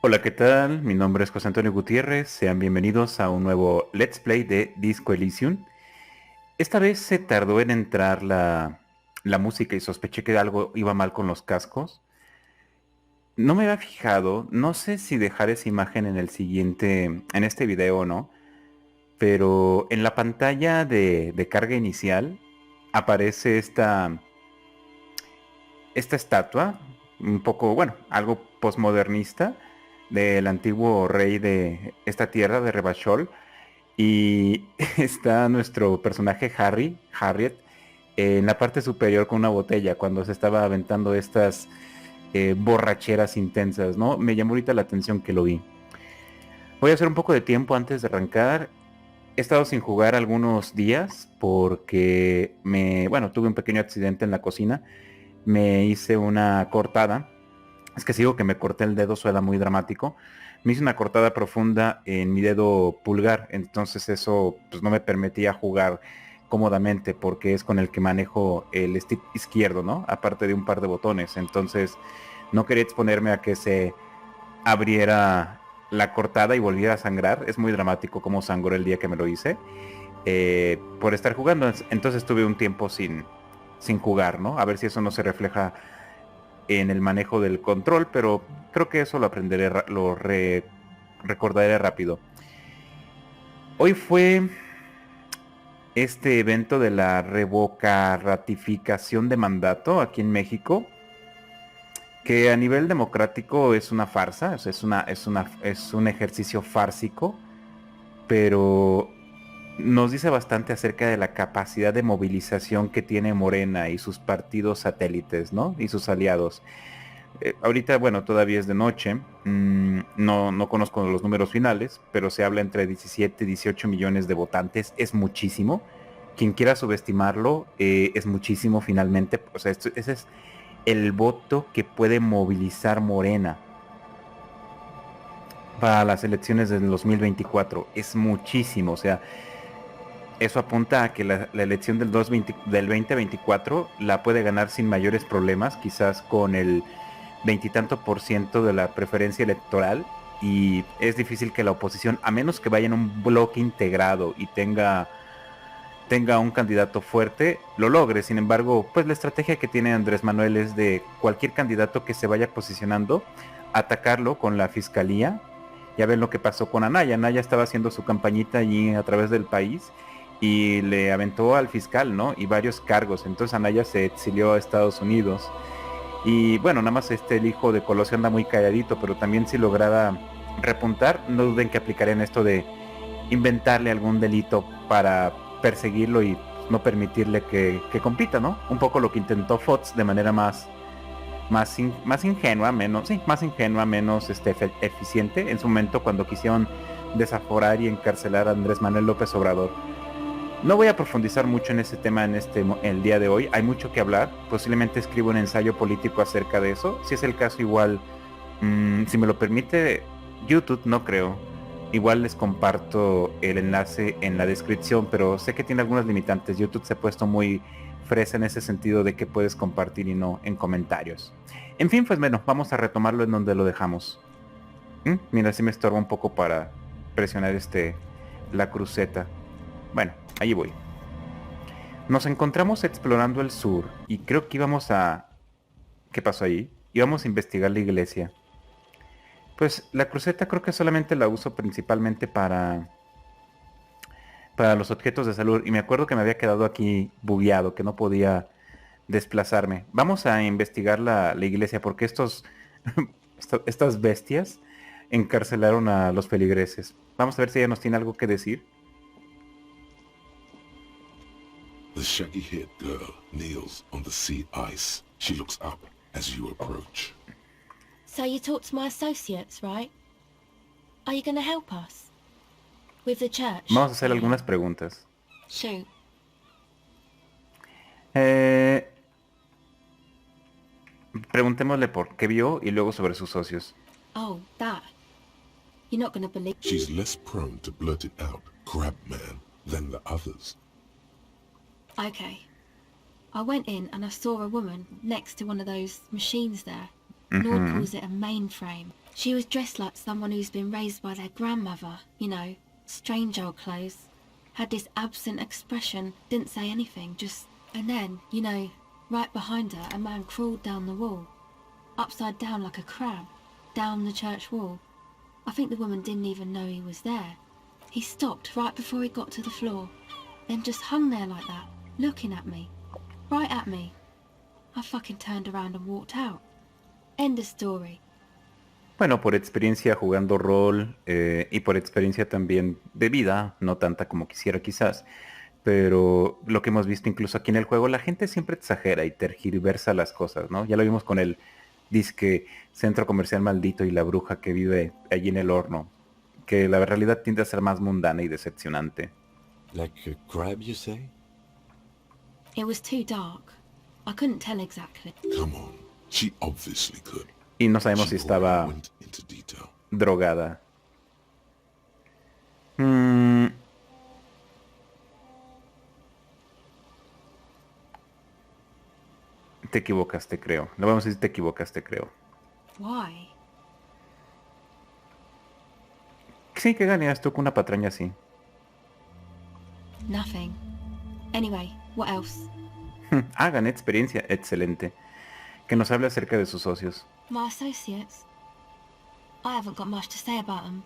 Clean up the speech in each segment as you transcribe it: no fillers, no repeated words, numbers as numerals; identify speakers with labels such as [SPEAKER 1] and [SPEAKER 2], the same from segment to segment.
[SPEAKER 1] Hola, ¿qué tal? Mi nombre es José Antonio Gutiérrez. Sean bienvenidos a un nuevo Let's Play de Disco Elysium. Esta vez se tardó en entrar la música y sospeché que algo iba mal con los cascos. No me había fijado, no sé si dejar esa imagen en el siguiente, en este video o no, pero en la pantalla de carga inicial aparece esta estatua, un poco, bueno, algo posmodernista del antiguo rey de esta tierra de Rebachol. Y está nuestro personaje Harriet, en la parte superior con una botella cuando se estaba aventando estas borracheras intensas, ¿no? Me llamó ahorita la atención que lo vi. Voy a hacer un poco de tiempo antes de arrancar. He estado sin jugar algunos días porque bueno, tuve un pequeño accidente en la cocina. Me hice una cortada. Es que sigo que me corté el dedo, suena muy dramático. Me hice una cortada profunda en mi dedo pulgar, entonces eso pues no me permitía jugar cómodamente porque es con el que manejo el stick izquierdo, ¿no? Aparte de un par de botones, entonces no quería exponerme a que se abriera la cortada y volviera a sangrar. Es muy dramático como sangró el día que me lo hice por estar jugando. Entonces tuve un tiempo sin jugar, ¿no? A ver si eso no se refleja en el manejo del control, pero creo que eso lo aprenderé, recordaré rápido. Hoy fue este evento de la ratificación de mandato aquí en México, que a nivel democrático es una farsa, o sea, es un ejercicio fársico, pero nos dice bastante acerca de la capacidad de movilización que tiene Morena y sus partidos satélites, ¿no? Y sus aliados. Ahorita, bueno, todavía es de noche. No conozco los números finales, pero se habla entre 17 y 18 millones de votantes. Es muchísimo. Quien quiera subestimarlo, es muchísimo finalmente. O sea, ese es el voto que puede movilizar Morena para las elecciones del 2024. Es muchísimo. O sea, eso apunta a que la elección del 2024 la puede ganar sin mayores problemas, quizás con el veintitanto por ciento de la preferencia electoral, y es difícil que la oposición, a menos que vaya en un bloque integrado y tenga un candidato fuerte, lo logre. Sin embargo, pues la estrategia que tiene Andrés Manuel es de cualquier candidato que se vaya posicionando, atacarlo con la fiscalía. Ya ven lo que pasó con Anaya. Anaya estaba haciendo su campañita allí a través del país y le aventó al fiscal, ¿no? Y varios cargos. Entonces Anaya se exilió a Estados Unidos. Y bueno, nada más el hijo de Colosio anda muy calladito, pero también si lograra repuntar, no duden que aplicarían esto de inventarle algún delito para perseguirlo y no permitirle que compita, ¿no? Un poco lo que intentó Fox de manera más ingenua, menos eficiente en su momento cuando quisieron desaforar y encarcelar a Andrés Manuel López Obrador. No voy a profundizar mucho en ese tema el día de hoy. Hay mucho que hablar. Posiblemente escribo un ensayo político acerca de eso. Si es el caso, igual, si me lo permite, YouTube, no creo. Igual les comparto el enlace en la descripción, pero sé que tiene algunas limitantes. YouTube se ha puesto muy fresa en ese sentido de que puedes compartir y no en comentarios. En fin, pues bueno, vamos a retomarlo en donde lo dejamos. Mira, si me estorba un poco para presionar la cruceta. Bueno, ahí voy. Nos encontramos explorando el sur y creo que íbamos a... ¿Qué pasó ahí? Íbamos a investigar la iglesia. Pues la cruceta creo que solamente la uso principalmente para los objetos de salud. Y me acuerdo que me había quedado aquí bugueado, que no podía desplazarme. Vamos a investigar la iglesia porque estas bestias encarcelaron a los feligreses. Vamos a ver si ella nos tiene algo que decir.
[SPEAKER 2] The shaggy-haired girl kneels on the sea ice. She looks up as you approach.
[SPEAKER 3] So you talked to my associates, right? Are you going to help us? With the church?
[SPEAKER 1] Vamos a hacer algunas preguntas.
[SPEAKER 3] Shoot.
[SPEAKER 1] Preguntémosle por qué vio y luego sobre sus socios.
[SPEAKER 3] Oh, that. You're not going to believe...
[SPEAKER 2] She's less prone to blurt it out, crab man, than the others.
[SPEAKER 3] Okay. I went in and I saw a woman next to one of those machines there. Nord calls it a mainframe. She was dressed like someone who's been raised by their grandmother, you know, strange old clothes. Had this absent expression, didn't say anything, just... And then, you know, right behind her, a man crawled down the wall. Upside down like a crab, down the church wall. I think the woman didn't even know he was there. He stopped right before he got to the floor, then just hung there like that, looking at me. Right at me. I fucking turned around and walked out. End of story.
[SPEAKER 1] Bueno, por experiencia jugando rol y por experiencia también de vida, no tanta como quisiera quizás, pero lo que hemos visto incluso aquí en el juego, la gente siempre exagera y tergiversa las cosas, ¿no? Ya lo vimos con el disque centro comercial maldito y la bruja que vive allí en el horno, que la realidad tiende a ser más mundana y decepcionante.
[SPEAKER 4] Like a crab, you say?
[SPEAKER 3] It was too dark. I couldn't tell exactly.
[SPEAKER 2] Come on. She obviously could.
[SPEAKER 1] Y no sabemos
[SPEAKER 2] She
[SPEAKER 1] si estaba
[SPEAKER 2] went into detail.
[SPEAKER 1] drogada. Te equivocaste, creo. No vamos a decir te equivocaste, creo.
[SPEAKER 3] Why?
[SPEAKER 1] Sí, ¿qué ganas tú con una patraña así?
[SPEAKER 3] Nothing. Anyway, what else?
[SPEAKER 1] Gané experiencia. Excelente. Que nos hable acerca de sus socios.
[SPEAKER 3] My associates? I haven't got much to say about them.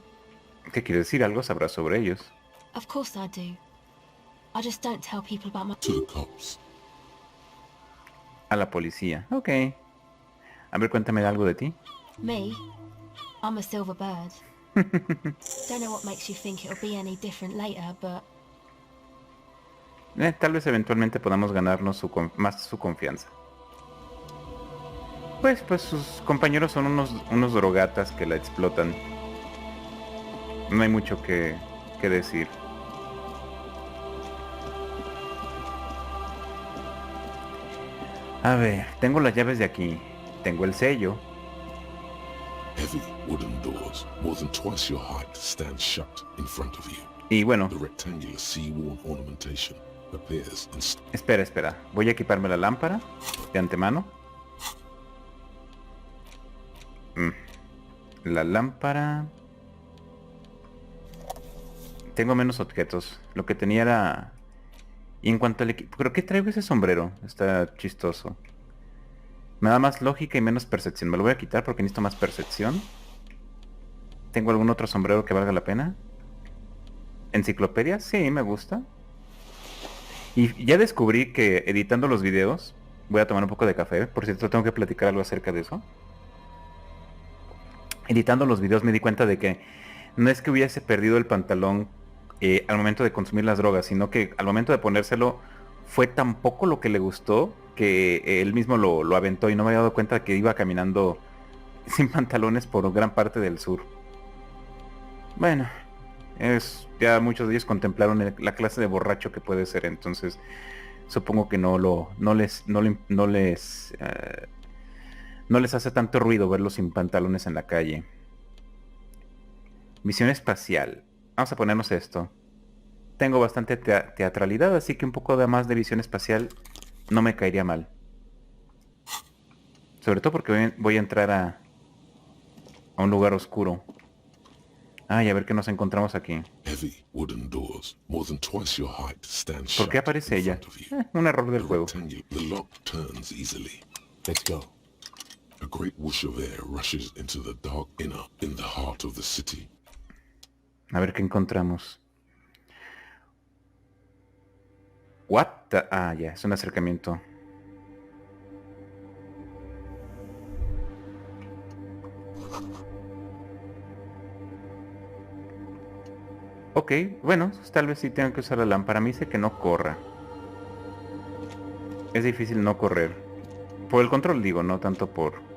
[SPEAKER 1] ¿Qué quiere decir? Algo sabrás sobre ellos.
[SPEAKER 3] Of course I do. I just don't tell people about my...
[SPEAKER 2] To the cops.
[SPEAKER 1] A la policía. Ok. A ver, cuéntame algo de ti.
[SPEAKER 3] Me? I'm a silver bird. Don't know what makes you think it'll be any different later, but...
[SPEAKER 1] Tal vez eventualmente podamos ganarnos más su confianza. Pues sus compañeros son unos drogatas que la explotan. No hay mucho que decir. A ver, tengo las llaves de aquí. Tengo el sello.
[SPEAKER 2] Heavy wooden doors, more than twice your height, stand shut in front of you.
[SPEAKER 1] Y bueno,
[SPEAKER 2] The rectangular sea-worn ornamentation appears in
[SPEAKER 1] espera. Voy a equiparme la lámpara de antemano. La lámpara... Tengo menos objetos. Lo que tenía era... Y en cuanto al equipo... ¿Pero qué traigo ese sombrero? Está chistoso. Me da más lógica y menos percepción. Me lo voy a quitar porque necesito más percepción. ¿Tengo algún otro sombrero que valga la pena? ¿Enciclopedia? Sí, me gusta. Y ya descubrí que editando los videos... Voy a tomar un poco de café. Por cierto, tengo que platicar algo acerca de eso. Editando los videos me di cuenta de que no es que hubiese perdido el pantalón al momento de consumir las drogas, sino que al momento de ponérselo fue tan poco lo que le gustó que él mismo lo aventó y no me había dado cuenta de que iba caminando sin pantalones por gran parte del sur. Bueno, ya muchos de ellos contemplaron la clase de borracho que puede ser, entonces supongo que no les hace tanto ruido verlos sin pantalones en la calle. Misión espacial. Vamos a ponernos esto. Tengo bastante teatralidad, así que un poco de más de visión espacial no me caería mal. Sobre todo porque voy a entrar a un lugar oscuro. Ay, a ver qué nos encontramos aquí.
[SPEAKER 2] heavy wooden doors, more than twice your height, stand
[SPEAKER 1] ¿Por qué
[SPEAKER 2] shut
[SPEAKER 1] aparece
[SPEAKER 2] in
[SPEAKER 1] ella?
[SPEAKER 2] front of you.
[SPEAKER 1] Un error del
[SPEAKER 2] The
[SPEAKER 1] juego.
[SPEAKER 2] the lock turns easily.
[SPEAKER 4] Let's go.
[SPEAKER 2] A great whoosh of air rushes into the dark inner in the heart of the city.
[SPEAKER 1] A ver qué encontramos. What the... ya, es un acercamiento. Ok, bueno, tal vez sí tengo que usar la lámpara. Me dice que no corra. Es difícil no correr. Por el control digo, no tanto por...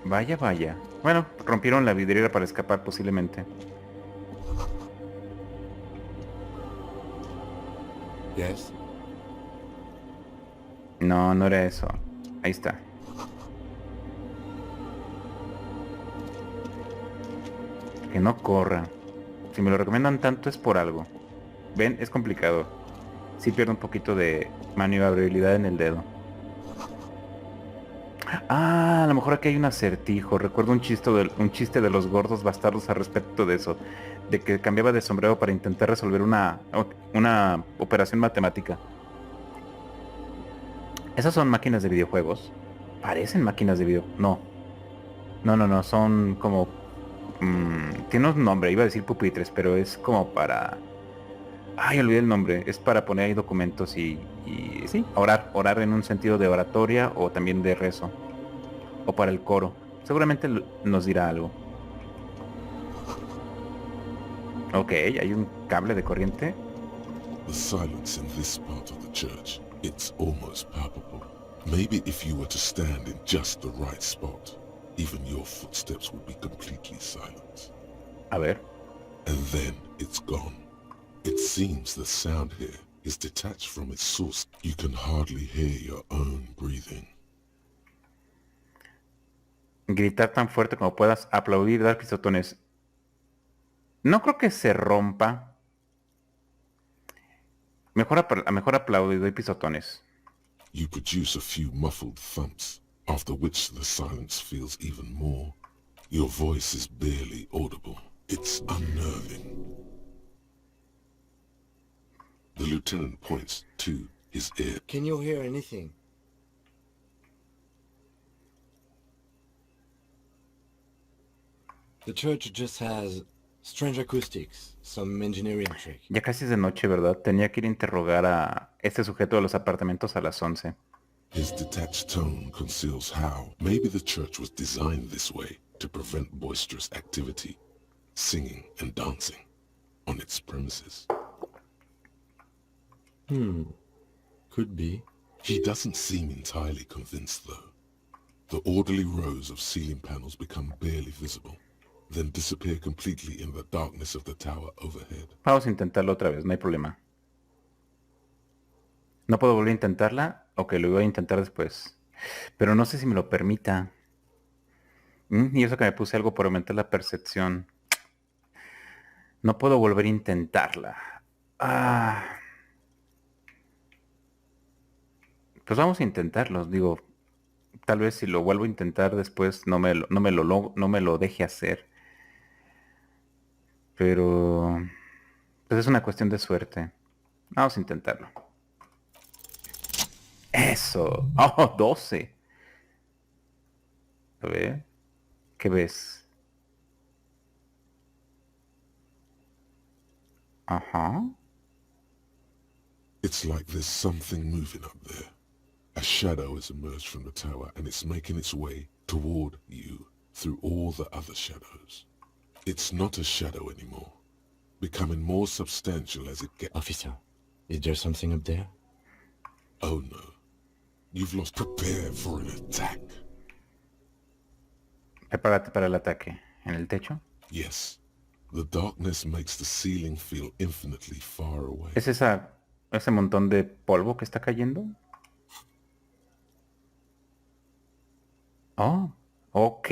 [SPEAKER 1] Vaya. Bueno, rompieron la vidriera para escapar posiblemente.
[SPEAKER 4] Yes?
[SPEAKER 1] No, no era eso. Ahí está. Que no corra. Si me lo recomiendan tanto es por algo. ¿Ven? Es complicado. Sí pierde un poquito de maniobrabilidad en el dedo. Ah, a lo mejor aquí hay un acertijo. Recuerdo un chiste de los gordos bastardos al respecto de eso. De que cambiaba de sombrero para intentar resolver una operación matemática. ¿Esas son máquinas de videojuegos? Parecen máquinas de video... No. No. Son como... tiene un nombre. Iba a decir pupitres, pero es como para... Ay, olvidé el nombre. Es para poner ahí documentos y sí, orar. Orar en un sentido de oratoria o también de rezo. O para el coro. Seguramente nos dirá algo. Ok, hay un cable de corriente.
[SPEAKER 2] The silence in this part of the church, it's almost palpable. Maybe if you were to stand in just the right spot, even your footsteps would be completely silent.
[SPEAKER 1] A ver.
[SPEAKER 2] And then it's gone. It seems the sound here is detached from its source. You can hardly hear your own breathing.
[SPEAKER 1] Gritar tan fuerte como puedas, aplaudir, dar pisotones. No creo que se rompa. Mejor aplaudo y doy pisotones.
[SPEAKER 2] You produce a few muffled thumps, after which the silence feels even more. Your voice is barely audible. It's unnerving. The lieutenant points to his ear.
[SPEAKER 4] Can you hear anything? The church just has strange acoustics, some engineering trick.
[SPEAKER 1] Ya casi es de noche, ¿verdad? Tenía que ir a interrogar a este sujeto de los apartamentos a las 11.
[SPEAKER 2] His detached tone conceals how maybe the church was designed this way to prevent boisterous activity, singing and dancing on its premises.
[SPEAKER 4] Could be.
[SPEAKER 2] He doesn't seem entirely convinced though. The orderly rows of ceiling panels become barely visible, then disappear completely in the darkness of the tower overhead.
[SPEAKER 1] Vamos a intentarlo otra vez, no hay problema. ¿No puedo volver a intentarla? Ok, lo voy a intentar después. Pero no sé si me lo permita. Y eso que me puse algo por aumentar la percepción. No puedo volver a intentarla. Pues vamos a intentarlo. Digo, tal vez si lo vuelvo a intentar después no me lo deje hacer. Pero... pues es una cuestión de suerte. Vamos a intentarlo. ¡Eso! ¡Oh, 12! A ver. ¿Qué ves? Ajá.
[SPEAKER 2] It's like there's something moving up there. A shadow has emerged from the tower and it's making its way toward you through all the other shadows. It's not a shadow anymore, becoming more substantial as it gets...
[SPEAKER 4] Officer, is there something up there?
[SPEAKER 2] Oh no. You've lost... Prepare for an attack.
[SPEAKER 1] Prepárate para el ataque. ¿En el techo?
[SPEAKER 2] Yes. The darkness makes the ceiling feel infinitely far away.
[SPEAKER 1] ¿Es ese montón de polvo que está cayendo? Oh, ok.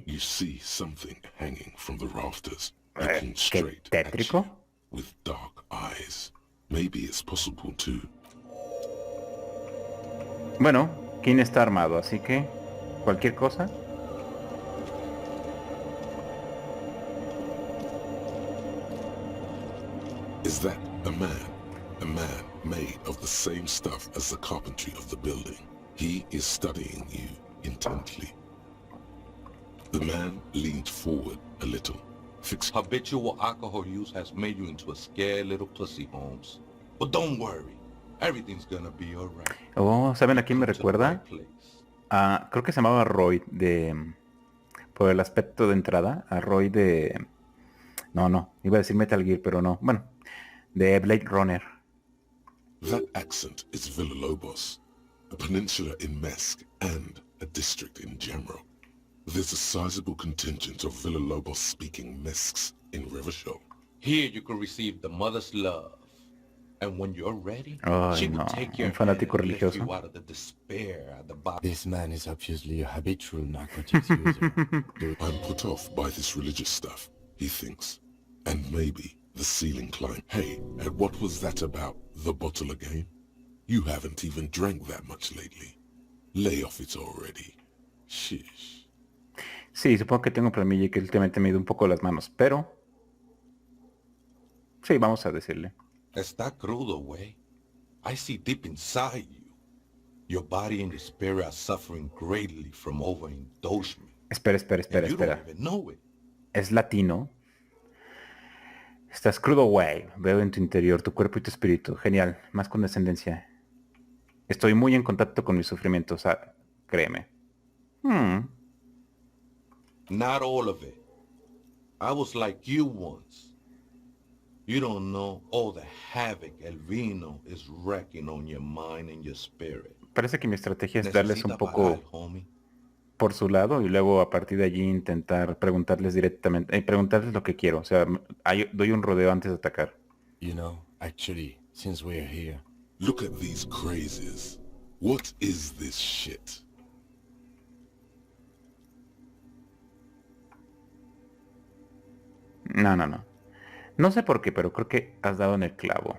[SPEAKER 2] You see something hanging from the rafters,
[SPEAKER 1] ¿Qué
[SPEAKER 2] looking straight at
[SPEAKER 1] tétrico?
[SPEAKER 2] you with dark eyes. Maybe it's possible to...
[SPEAKER 1] Bueno, King está armado, así que cualquier cosa.
[SPEAKER 2] Is that a man? A man made of the same stuff as the carpentry of the building. He is studying you intently. The man leaned forward a little, fixed...
[SPEAKER 5] Habitual alcohol use has made you into a scared little pussy, Holmes. But don't worry, everything's gonna be alright.
[SPEAKER 1] Oh, ¿saben a quién me recuerda? Creo que se llamaba Roy por el aspecto de entrada, a Roy de... No, iba a decir Metal Gear, pero no. Bueno, de Blade Runner.
[SPEAKER 2] That accent is Villa-Lobos, a peninsula in Mesk and a district in general. There's a sizable contingent of Villa-Lobos-speaking Mesks in Revachol.
[SPEAKER 5] Here you can receive the mother's love. And when you're ready,
[SPEAKER 1] Ay,
[SPEAKER 5] she will
[SPEAKER 1] no,
[SPEAKER 5] take your
[SPEAKER 1] un fanático
[SPEAKER 5] hand and lift
[SPEAKER 1] religioso.
[SPEAKER 5] you out of the despair at the bottom.
[SPEAKER 4] This man is obviously a habitual narcotics user.
[SPEAKER 2] I'm put off by this religious stuff, he thinks. And maybe The ceiling climb. Hey, and what was that about? The bottle again? You haven't even drank that much lately. Lay off it already. Shish.
[SPEAKER 1] Sí, supongo que tengo un problemilla y que últimamente me he ido un poco las manos, pero... Sí, vamos a decirle.
[SPEAKER 5] Está crudo, güey. I see deep inside you. Your body and your spirit are suffering greatly from overindulgence.
[SPEAKER 1] Espera.
[SPEAKER 5] And you don't even know it.
[SPEAKER 1] Es latino. Estás crudo, güey. Veo en tu interior tu cuerpo y tu espíritu. Genial. Más condescendencia. Estoy muy en contacto con mis sufrimientos. Créeme.
[SPEAKER 5] Not all of it. I was like you once. You don't know all the havoc el vino is wrecking on your mind and your spirit.
[SPEAKER 1] Parece que mi estrategia es darles un
[SPEAKER 5] Necesita
[SPEAKER 1] poco
[SPEAKER 5] parar, homie.
[SPEAKER 1] por su lado y luego a partir de allí intentar preguntarles directamente, preguntarles lo que quiero. O sea, doy un rodeo antes de atacar.
[SPEAKER 4] You know, actually, since we're here,
[SPEAKER 2] Look at these crazies. What is this shit?
[SPEAKER 1] No. No sé por qué, pero creo que has dado en el clavo.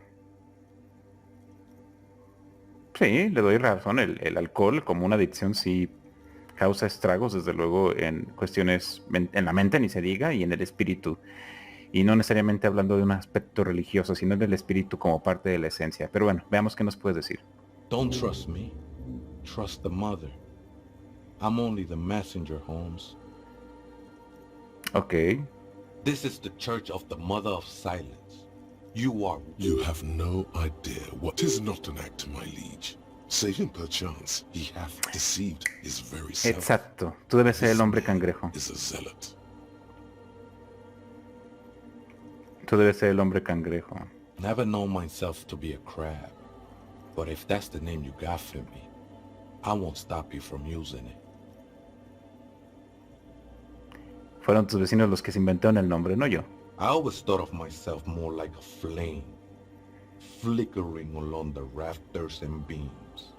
[SPEAKER 1] Sí, le doy razón. El alcohol como una adicción sí causa estragos, desde luego, en cuestiones en la mente, ni se diga, y en el espíritu. Y no necesariamente hablando de un aspecto religioso, sino del espíritu como parte de la esencia. Pero bueno, veamos qué nos puedes decir.
[SPEAKER 5] Don't trust me. Trust the mother. I'm only the messenger, Holmes.
[SPEAKER 1] Ok.
[SPEAKER 5] This is the church of the mother of silence. You are...
[SPEAKER 2] You have no idea what is not an act, my liege. Save him perchance. He hath deceived his very self.
[SPEAKER 1] Exacto. Tú debes ser el hombre cangrejo.
[SPEAKER 2] Is a zealot.
[SPEAKER 1] Tú debes ser el hombre cangrejo.
[SPEAKER 5] Never known myself to be a crab. But if that's the name you got for me, I won't stop you from using it.
[SPEAKER 1] Fueron tus vecinos los que se inventaron el nombre, no yo.
[SPEAKER 5] I always thought of myself more like a flame, flickering along the rafters and beams.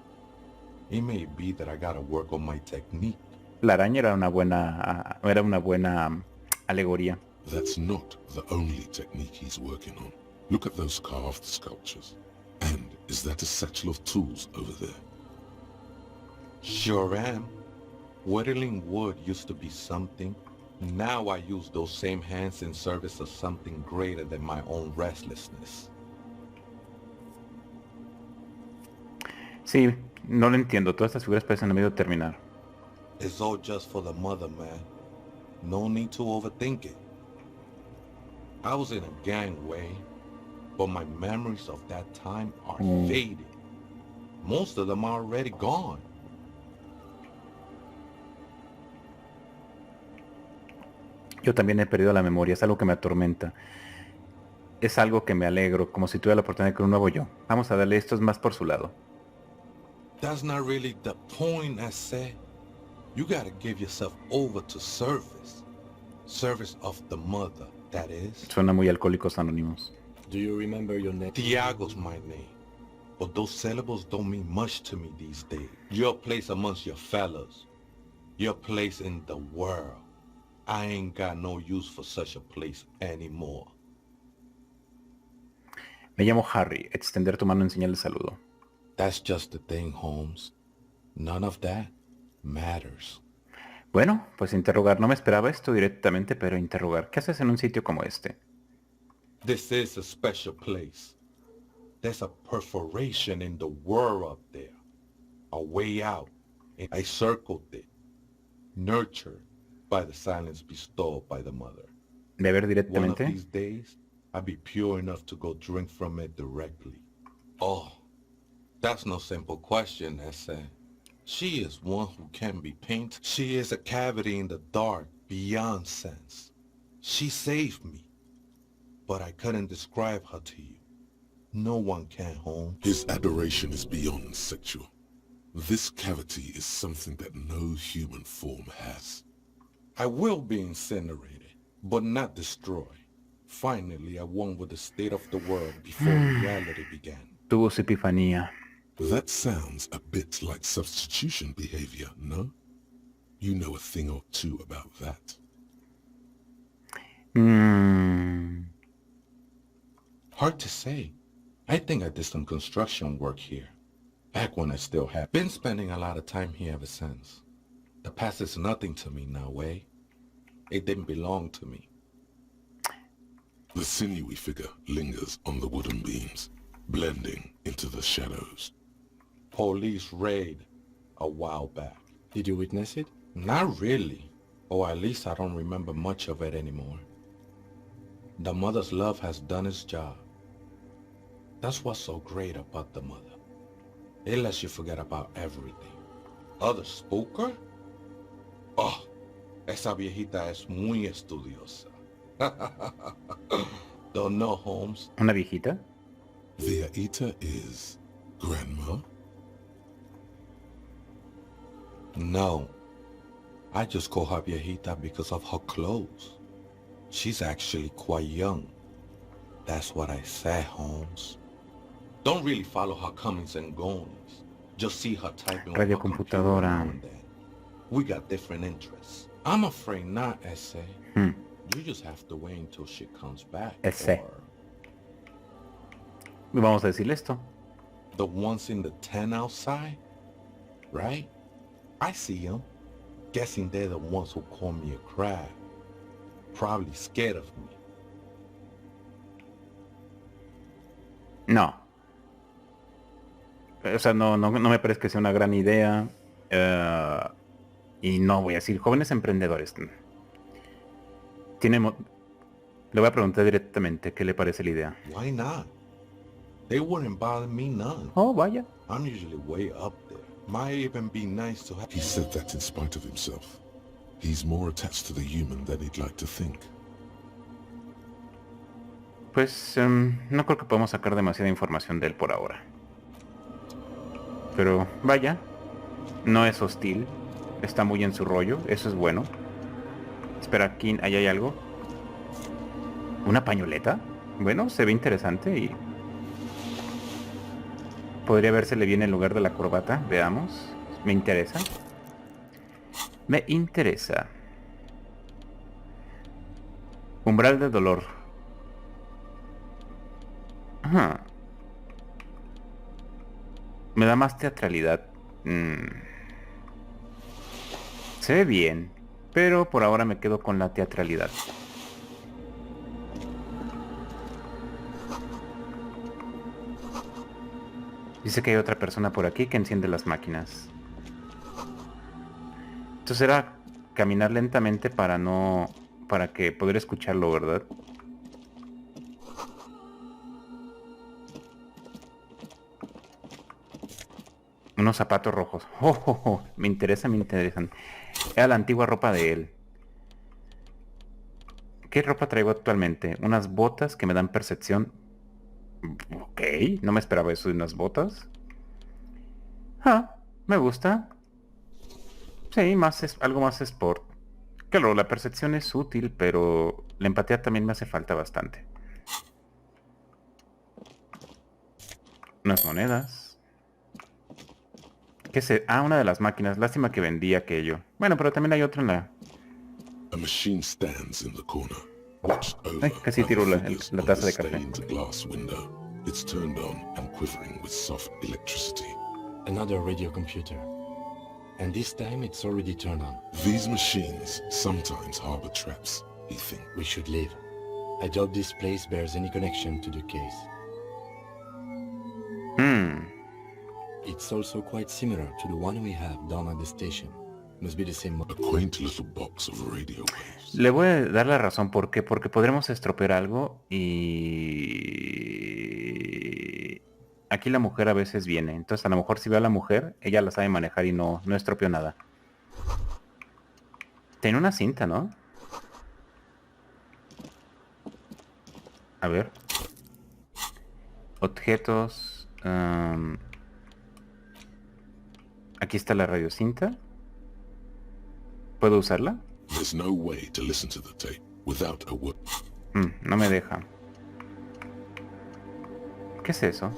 [SPEAKER 5] It may be that I gotta work on my technique.
[SPEAKER 1] La araña era una buena alegoría.
[SPEAKER 2] That's not the only technique he's working on. Look at those carved sculptures. And is that a satchel of tools over there?
[SPEAKER 5] Sure am. Whittling wood used to be something. Now I use those same hands in service of something greater than my own restlessness.
[SPEAKER 1] Sí, no lo entiendo. Todas estas figuras parecen a medio terminar.
[SPEAKER 5] It's all just for the mother, man. No need to overthink it. I was in a gangway, but my memories of that time are faded. Most of them are already gone.
[SPEAKER 1] Yo también he perdido la memoria, es algo que me atormenta. Es algo que me alegro, como si tuviera la oportunidad de crear un nuevo yo. Vamos a darle, esto es más por su lado.
[SPEAKER 5] That's not really the point, I said. You gotta give yourself over to service. Service of the mother, that is.
[SPEAKER 1] Suena muy Alcohólicos Anónimos.
[SPEAKER 4] do you remember your name?
[SPEAKER 5] Tiago's my name. But those syllables don't mean much to me these days. Your place amongst your fellows. Your place in the world. I ain't got no use for such a place anymore.
[SPEAKER 1] Me llamo Harry. Extender tu mano en señal de saludo.
[SPEAKER 5] That's just the thing, Holmes. None of that matters.
[SPEAKER 1] Bueno, pues interrogar. No me esperaba esto directamente, pero interrogar. ¿Qué haces en un sitio como este?
[SPEAKER 5] This is a special place. There's a perforation in the world up there. A way out. And I circled it. Nurtured by the silence bestowed by the mother.
[SPEAKER 1] ¿Beber
[SPEAKER 5] One of
[SPEAKER 1] directamente?
[SPEAKER 5] these days, I'll be pure enough to go drink from it directly. Oh, that's no simple question, Essa. She is one who can be painted. She is a cavity in the dark, beyond sense. She saved me, but I couldn't describe her to you. No one can, Holmes.
[SPEAKER 2] His adoration is beyond sexual. This cavity is something that no human form has.
[SPEAKER 5] I will be incinerated, but not destroyed. Finally, I won with the state of the world before reality began.
[SPEAKER 1] Tuvo su epifanía.
[SPEAKER 2] That sounds a bit like substitution behavior, no? You know a thing or two about that.
[SPEAKER 5] Hard to say. I think I did some construction work here, back when I still have. Been spending a lot of time here ever since. The past is nothing to me now, eh? It didn't belong to me.
[SPEAKER 2] The sinewy figure lingers on the wooden beams, blending into the shadows.
[SPEAKER 5] Police raid a while back.
[SPEAKER 4] Did you witness it?
[SPEAKER 5] Not really. Or at least I don't remember much of it anymore. The mother's love has done its job. That's what's so great about the mother. It lets you forget about everything. Other spooker? Oh, esa viejita es muy estudiosa. Don't know, Holmes.
[SPEAKER 1] ¿Una viejita?
[SPEAKER 2] The Aita is Grandma?
[SPEAKER 5] No. I just call her viejita because of her clothes. She's actually quite young. That's what I said, Holmes. Don't really follow her comings and goings. Just see her typing on her computer now and then. We got different interests. I'm afraid not, S.A. You just have to wait until she comes back.
[SPEAKER 1] S.A. Vamos a decirle esto.
[SPEAKER 5] The ones in the tent outside, right? I see them. Guessing they're the ones who call me a crab. Probably scared of me.
[SPEAKER 1] No. O sea, no me parece que sea una gran idea. Y no voy a decir jóvenes emprendedores. Le voy a preguntar directamente qué le parece la idea.
[SPEAKER 5] Why not? They wouldn't bother me none.
[SPEAKER 1] Oh, vaya.
[SPEAKER 5] I'm usually way up there. Might even be nice to have.
[SPEAKER 2] He said that in spite of himself. He's more attached to the human than he'd like to think.
[SPEAKER 1] Pues no creo que podamos sacar demasiada información de él por ahora. Pero vaya, no es hostil. Está muy en su rollo, eso es bueno. Espera, aquí ahí hay algo. ¿Una pañoleta? Bueno, se ve interesante y... podría vérsele bien en lugar de la corbata. Veamos. Me interesa. Me interesa. Umbral del dolor. Ajá. Me da más teatralidad. Se ve bien, pero por ahora me quedo con la teatralidad. Dice que hay otra persona por aquí que enciende las máquinas. Entonces era caminar lentamente para que poder escucharlo, ¿verdad? Unos zapatos rojos. Oh, me interesan. Era la antigua ropa de él. ¿Qué ropa traigo actualmente? Unas botas que me dan percepción. Ok, no me esperaba eso de unas botas. Me gusta. Sí, algo más sport. Claro, la percepción es útil, pero la empatía también me hace falta bastante. Unas monedas. ¿Qué es? Una de las máquinas. Lástima que vendí aquello. Bueno, pero también hay otra en la...
[SPEAKER 2] A machine stands in the corner, watched over
[SPEAKER 1] Ay, casi tiro
[SPEAKER 2] by
[SPEAKER 1] la
[SPEAKER 2] figures on
[SPEAKER 1] taza
[SPEAKER 2] the
[SPEAKER 1] de café.
[SPEAKER 2] stained glass window. It's turned on and quivering with soft electricity.
[SPEAKER 4] Another radio computer. And this time it's already turned on.
[SPEAKER 2] These machines sometimes harbor traps, he thinks.
[SPEAKER 4] We should leave. I doubt this place bears any connection to the case. It's also quite similar to the one we have down at the station. Must be the same
[SPEAKER 2] A quaint little box of radio waves.
[SPEAKER 1] Le voy a dar la razón. ¿Por qué? Porque podremos estropear algo y... aquí la mujer a veces viene. Entonces a lo mejor si veo a la mujer, ella la sabe manejar y no estropeó nada. Tiene una cinta, ¿no? A ver. Objetos. Aquí está la radiocinta. ¿Puedo usarla?
[SPEAKER 2] There's no way to listen to the tape without a word.
[SPEAKER 1] No me deja. ¿Qué es eso?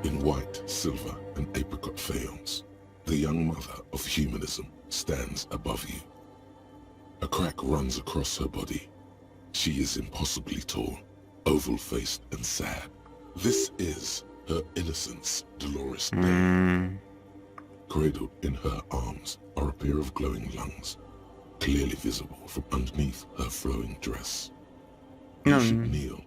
[SPEAKER 2] In white, silver, and apricot faience, the young mother of humanism stands above you. A crack runs across her body, She is impossibly tall, oval-faced and sad. This is her innocence, Dolores Day. Cradled in her arms are a pair of glowing lungs, clearly visible from underneath her flowing dress. You should kneel.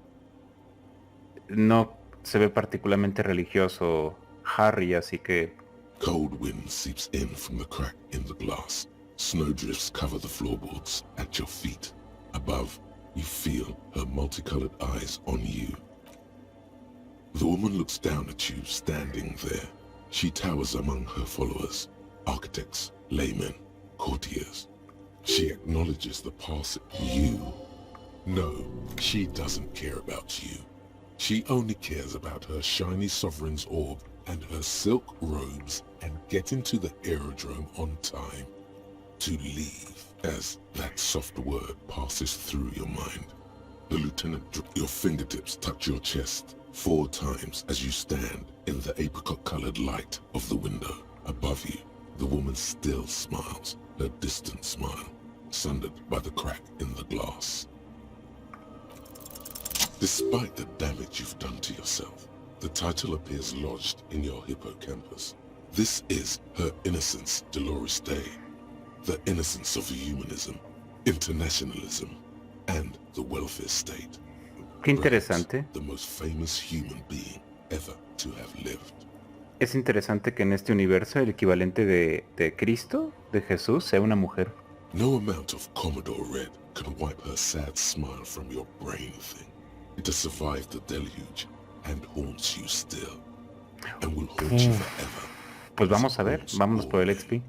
[SPEAKER 1] No se ve particularmente religioso Harry, así que...
[SPEAKER 2] Cold wind seeps in from the crack in the glass. Snowdrifts cover the floorboards at your feet. Above, you feel her multicolored eyes on you. The woman looks down at you standing there. She towers among her followers, architects, laymen, courtiers. She acknowledges the passing you. No, she doesn't care about you. She only cares about her shiny sovereign's orb and her silk robes and getting to the aerodrome on time. To leave, as that soft word passes through your mind. The lieutenant, your fingertips touch your chest 4 times as you stand in the apricot-colored light of the window. Above you, the woman still smiles, her distant smile, sundered by the crack in the glass. Despite the damage you've done to yourself, the title appears lodged in your hippocampus. This is her innocence, Dolores Day. The innocence of humanism, internationalism, and the welfare state.
[SPEAKER 1] Qué interesante.
[SPEAKER 2] Perhaps the most famous human being ever to have lived.
[SPEAKER 1] Es interesante que en este universo el equivalente de Cristo, de Jesús, sea una mujer.
[SPEAKER 2] No amount of Commodore Red can wipe her sad smile from your brain thing. It has survived the deluge and haunts you still. And will haunt you forever.
[SPEAKER 1] Pues vamos a ver, vámonos por el XP.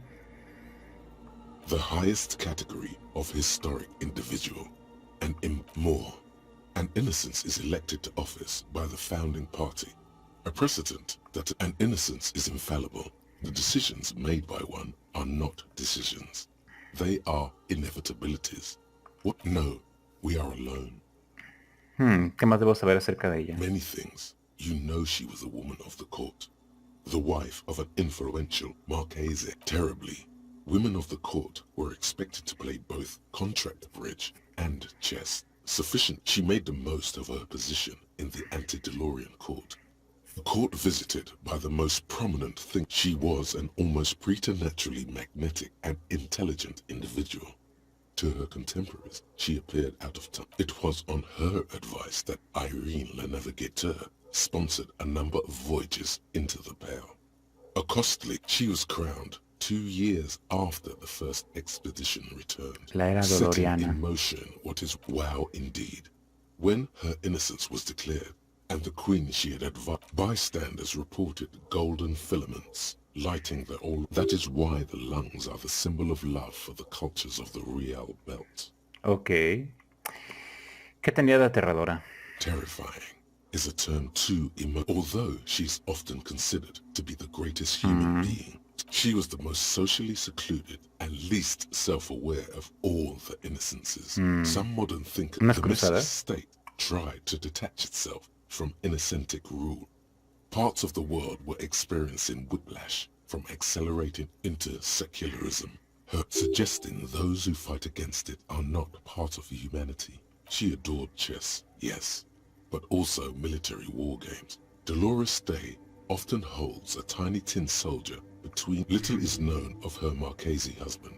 [SPEAKER 2] The highest category of historic individual, and more. An innocence is elected to office by the founding party. A precedent that an innocence is infallible. The decisions made by one are not decisions. They are inevitabilities. What? No, we are alone.
[SPEAKER 1] ¿Qué más debo saber acerca de ella?
[SPEAKER 2] Many things. You know she was a woman of the court. The wife of an influential Marchese. Terribly, women of the court were expected to play both contract bridge and chess. Sufficient, she made the most of her position in the antediluvian court. A court visited by the most prominent thing. She was an almost preternaturally magnetic and intelligent individual. To her contemporaries, she appeared out of touch. It was on her advice that Irene La Navigateur sponsored a number of voyages into the Pale. A costly, she was crowned 2 years after the first expedition returned,
[SPEAKER 1] La era
[SPEAKER 2] setting
[SPEAKER 1] Doloriana.
[SPEAKER 2] in motion what is wow indeed. When her innocence was declared, and the queen she had advised, bystanders reported golden filaments lighting the all. That is why the lungs are the symbol of love for the cultures of the Real Belt.
[SPEAKER 1] Ok. ¿Qué tenía de aterradora?
[SPEAKER 2] Terrifying is a term too although she's often considered to be the greatest human being. She was the most socially secluded and least self-aware of all the innocences. Some modern think
[SPEAKER 1] ¿Unas
[SPEAKER 2] the mystic
[SPEAKER 1] cruzadas?
[SPEAKER 2] state tried to detach itself from innocentic rule. Parts of the world were experiencing whiplash from accelerating into secularism, her suggesting those who fight against it are not part of humanity. She adored chess, yes, but also military war games. Dolores Day often holds a tiny tin soldier between. Little is known of her Marchese husband.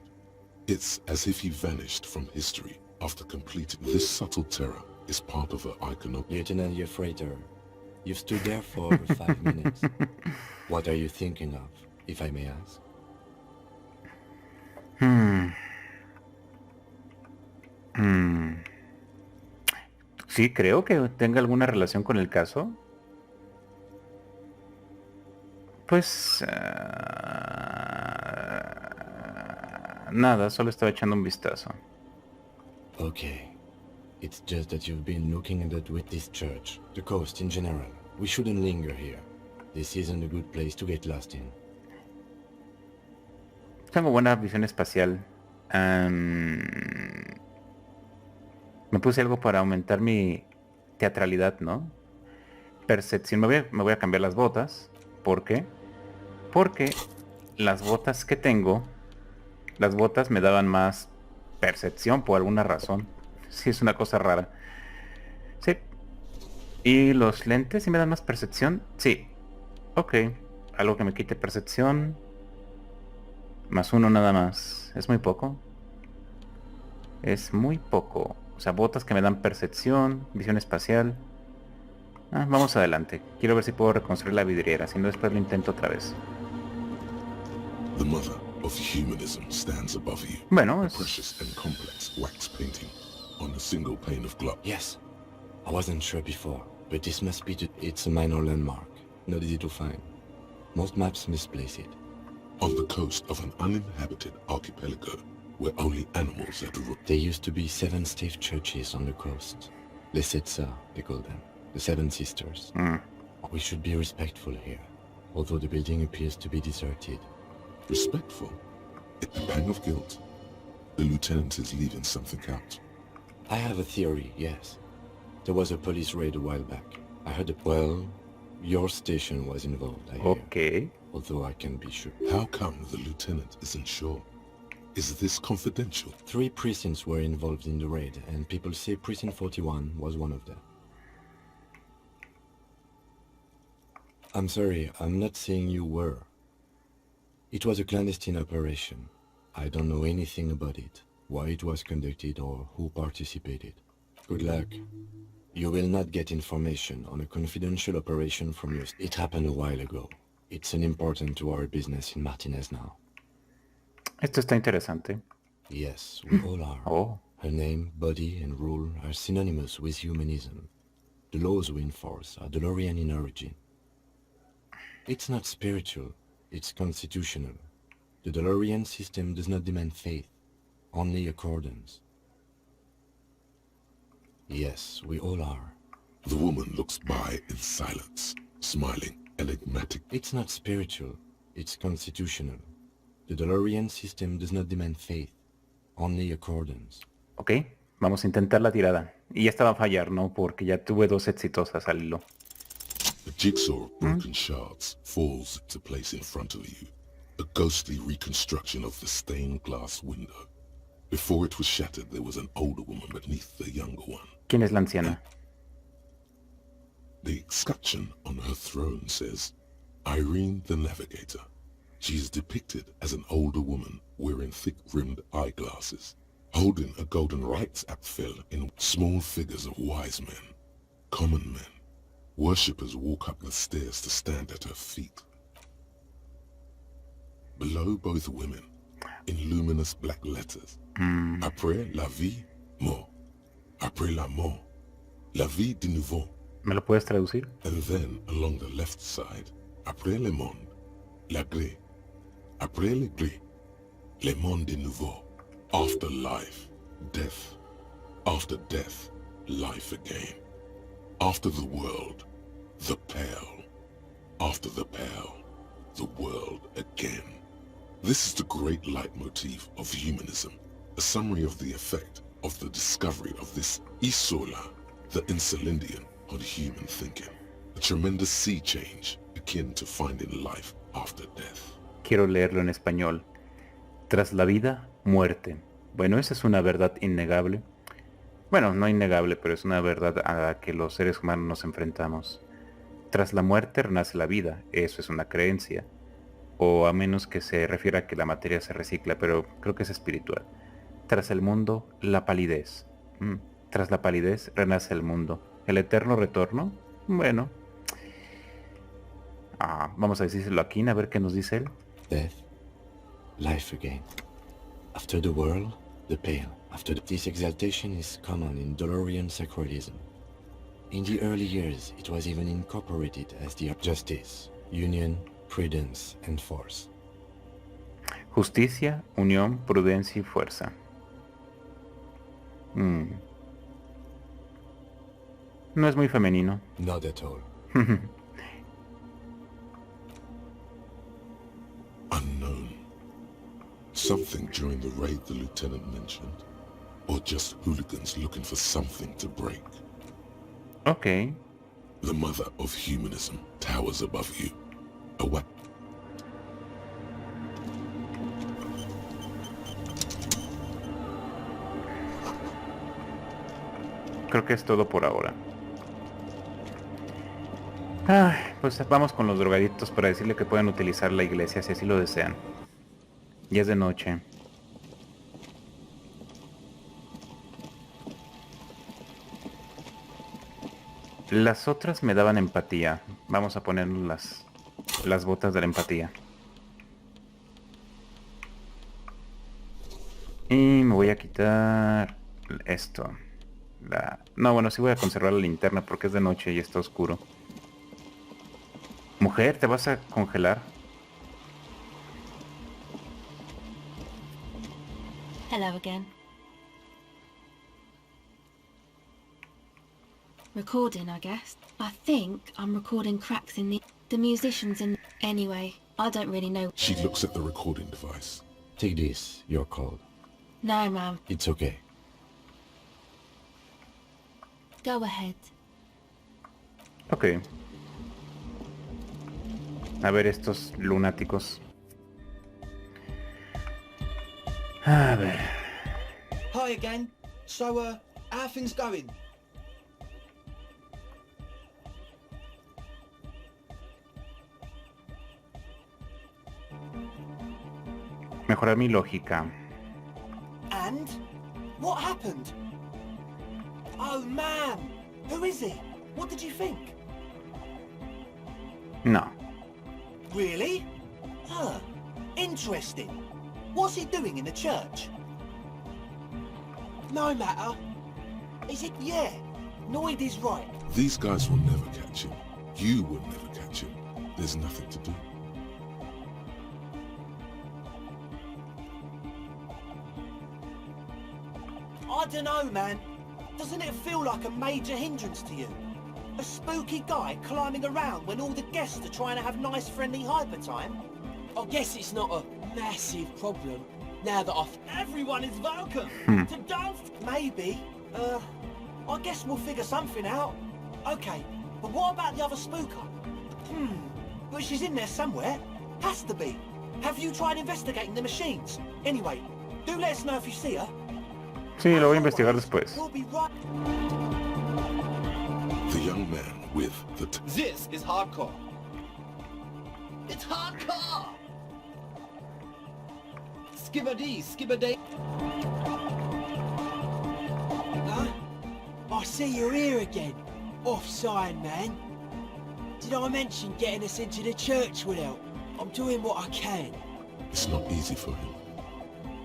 [SPEAKER 2] It's as if he vanished from history after completing. This subtle terror is part of her iconography.
[SPEAKER 4] Lieutenant Jeffreiter, you've stood there for over 5 minutes. What are you thinking of, if I may ask?
[SPEAKER 1] Sí, creo que tenga alguna relación con el caso. Pues... nada, solo estaba echando un vistazo.
[SPEAKER 4] Okay. It's just that you've been looking at it with this church, the coast in general. We shouldn't linger here. This isn't a good place to get lost in.
[SPEAKER 1] Tengo buena visión espacial. Me puse algo para aumentar mi teatralidad, ¿no? Percepción. Me voy a cambiar las botas. ¿Por qué? Porque las botas que tengo, las botas me daban más percepción por alguna razón. Sí, es una cosa rara. Sí. ¿Y los lentes sí me dan más percepción? Sí. Ok. Algo que me quite percepción. +1 nada más. Es muy poco. Es muy poco. O sea, botas que me dan percepción, visión espacial. Vamos adelante. Quiero ver si puedo reconstruir la vidriera. Si no, después lo intento otra vez.
[SPEAKER 2] The mother of humanism stands above you.
[SPEAKER 1] Bueno,
[SPEAKER 2] A precious and complex wax painting on a single pane of glass.
[SPEAKER 4] Yes. I wasn't sure before, but this must be it's a minor landmark. Not easy to find. Most maps misplace it.
[SPEAKER 2] On the coast of an uninhabited archipelago where only animals are to roam.
[SPEAKER 4] There used to be 7 stave churches on the coast. Les Sept Sœurs, they call them. The 7 Sisters. We should be respectful here, although the building appears to be deserted.
[SPEAKER 2] Respectful? At the pang of guilt, the lieutenant is leaving something out.
[SPEAKER 4] I have a theory, yes. There was a police raid a while back. I heard well, your station was involved, I hear.
[SPEAKER 1] Okay.
[SPEAKER 4] Although I can't be sure.
[SPEAKER 2] How come the lieutenant isn't sure? Is this confidential?
[SPEAKER 4] 3 precincts were involved in the raid, and people say Precinct 41 was one of them. I'm sorry, I'm not saying you were. It was a clandestine operation. I don't know anything about it, why it was conducted or who participated. Good luck. You will not get information on a confidential operation from your... It happened a while ago. It's unimportant to our business in Martinez now.
[SPEAKER 1] Esto está interesante.
[SPEAKER 4] Yes, we all are.
[SPEAKER 1] Oh.
[SPEAKER 4] Her name, body, and rule are synonymous with humanism. The laws we enforce are Dolorian in origin. It's not spiritual, it's constitutional. The Dolorian system does not demand faith, only accordance. Yes, we all are.
[SPEAKER 2] The woman looks by in silence, smiling, enigmatic.
[SPEAKER 4] It's not spiritual, it's constitutional. The Dolorian system does not demand faith, only accordance.
[SPEAKER 1] Ok, vamos a intentar la tirada. Y esta va a fallar, ¿no? Porque ya tuve 2 exitosas al hilo.
[SPEAKER 2] A jigsaw of broken shards falls into place in front of you. A ghostly reconstruction of the stained glass window. Before it was shattered, there was an older woman beneath the younger one.
[SPEAKER 1] ¿Quién es la anciana?
[SPEAKER 2] The escutcheon on her throne says, Irene the Navigator. She is depicted as an older woman wearing thick-rimmed eyeglasses, holding a golden rights apfel in small figures of wise men, common men. Worshippers walk up the stairs to stand at her feet. Below both women, in luminous black letters, Après la vie, mort. Après la mort, la vie de nouveau.
[SPEAKER 1] ¿Me lo puedes traducir?
[SPEAKER 2] And then, along the left side, Après le monde, la gré. Après le gré, le monde de nouveau. After life, death. After death, life again. After the world, the pale. After the pale, the world again. This is the great leitmotif of humanism, a summary of the effect of the discovery of this isola, the insulindian, on human thinking. A tremendous sea change akin to finding life after death.
[SPEAKER 1] Quiero leerlo en español. Tras la vida, muerte. Bueno, esa es una verdad innegable. Bueno, no innegable, pero es una verdad a la que los seres humanos nos enfrentamos. Tras la muerte renace la vida, eso es una creencia. O a menos que se refiera a que la materia se recicla, pero creo que es espiritual. Tras el mundo, la palidez. Tras la palidez renace el mundo. ¿El eterno retorno? Bueno. Vamos a decírselo aquí, a ver qué nos dice él.
[SPEAKER 4] Death, life again. After the world, the pale. This exaltation is common in Dolorian sacralism. In the early years, it was even incorporated as the justice, union, prudence, and force.
[SPEAKER 1] Justicia, unión, prudencia y fuerza. No es muy femenino.
[SPEAKER 4] Not at all.
[SPEAKER 2] Unknown. Something during the raid the lieutenant mentioned. Or just hooligans looking for something to break.
[SPEAKER 1] Ok.
[SPEAKER 2] The mother of humanism towers above you. A what?
[SPEAKER 1] creo que es todo por ahora. Pues vamos con los drogaditos para decirle que pueden utilizar la iglesia si así lo desean. Ya es de noche. Las otras me daban empatía. Vamos a poner las botas de la empatía. Y me voy a quitar esto. No, bueno, sí voy a conservar la linterna porque es de noche y está oscuro. Mujer, ¿te vas a congelar?
[SPEAKER 3] Hello again. Recording, I guess. I think I'm recording cracks in the musicians in... Anyway, I don't really know.
[SPEAKER 2] She looks at the recording device.
[SPEAKER 4] Take this, your call.
[SPEAKER 3] No, ma'am.
[SPEAKER 4] It's okay.
[SPEAKER 3] Go ahead.
[SPEAKER 1] Ok. A ver estos lunáticos. A ver.
[SPEAKER 6] Hi again. So, how are things going?
[SPEAKER 1] Mejorar mi lógica.
[SPEAKER 6] And? What happened? Oh, man! Who is he? What did you think?
[SPEAKER 1] No.
[SPEAKER 6] Really? Huh. Interesting. What's he doing in the church? No matter. Is it? Yeah. Noid is right.
[SPEAKER 2] These guys will never catch him. You will never catch him. There's nothing to do.
[SPEAKER 6] I don't know, man. Doesn't it feel like a major hindrance to you? A spooky guy climbing around when all the guests are trying to have nice friendly hyper time? I guess it's not a massive problem now that everyone is welcome to dance. Maybe. I guess we'll figure something out. Okay, but what about the other spooker? But she's in there somewhere. Has to be. Have you tried investigating the machines? Anyway, do let us know if you see her.
[SPEAKER 1] Sí, lo voy a investigar después.
[SPEAKER 6] We'll be right.
[SPEAKER 2] The young man with the...
[SPEAKER 7] This is hardcore. It's hardcore! Skibbity, skibbiday.
[SPEAKER 6] Huh? I see you're here again. Offside, man. Did I mention getting us into the church will help? I'm doing what I can.
[SPEAKER 2] It's not easy for him.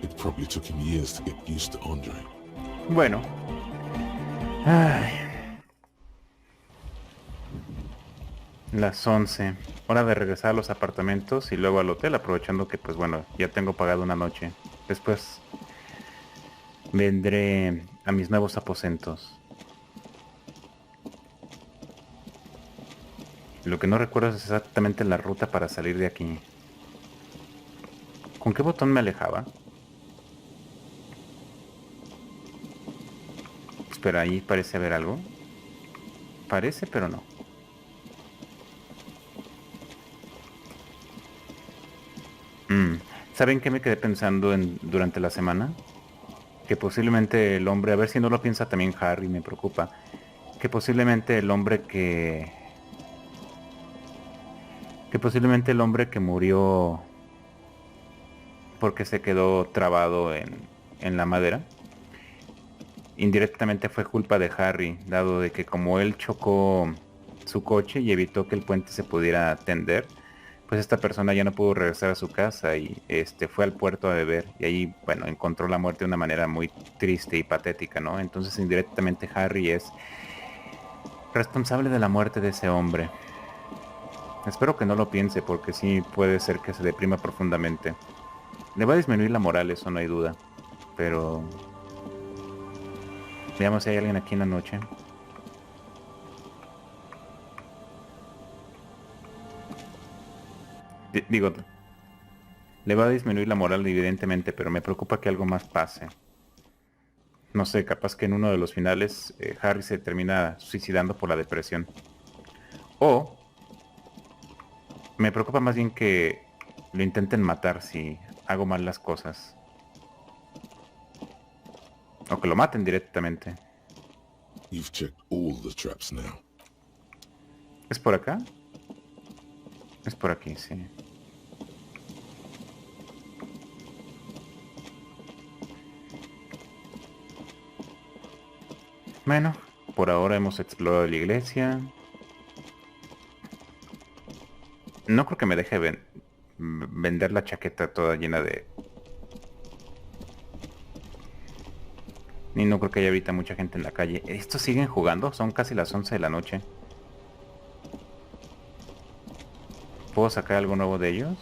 [SPEAKER 2] It probably took him years to get used to Andre.
[SPEAKER 1] Bueno. Ay. Las 11. Hora de regresar a los apartamentos y luego al hotel, aprovechando que pues bueno, ya tengo pagado una noche. Después vendré a mis nuevos aposentos. Lo que no recuerdo es exactamente la ruta para salir de aquí. ¿Con qué botón me alejaba? Espera, ahí parece haber algo. Parece, pero no. ¿Saben qué me quedé pensando durante la semana? Que posiblemente el hombre, a ver si no lo piensa también Harry, me preocupa. Que posiblemente el hombre que murió porque se quedó trabado en la madera, indirectamente fue culpa de Harry, dado de que como él chocó su coche y evitó que el puente se pudiera tender, pues esta persona ya no pudo regresar a su casa y fue al puerto a beber y ahí, bueno, encontró la muerte de una manera muy triste y patética, ¿no? Entonces indirectamente Harry es responsable de la muerte de ese hombre. Espero que no lo piense porque sí puede ser que se deprima profundamente. Le va a disminuir la moral, eso no hay duda, pero veamos si hay alguien aquí en la noche. Digo, le va a disminuir la moral evidentemente, pero me preocupa que algo más pase. No sé, capaz que en uno de los finales Harry se termina suicidando por la depresión. O me preocupa más bien que lo intenten matar si hago mal las cosas. O que lo maten directamente.
[SPEAKER 2] You've checked all the traps now.
[SPEAKER 1] ¿Es por acá? Es por aquí, sí. Bueno, por ahora hemos explorado la iglesia. No creo que me deje vender la chaqueta toda llena de... Ni no creo que haya ahorita mucha gente en la calle. ¿Estos siguen jugando? Son casi las 11 de la noche. ¿Puedo sacar algo nuevo de ellos?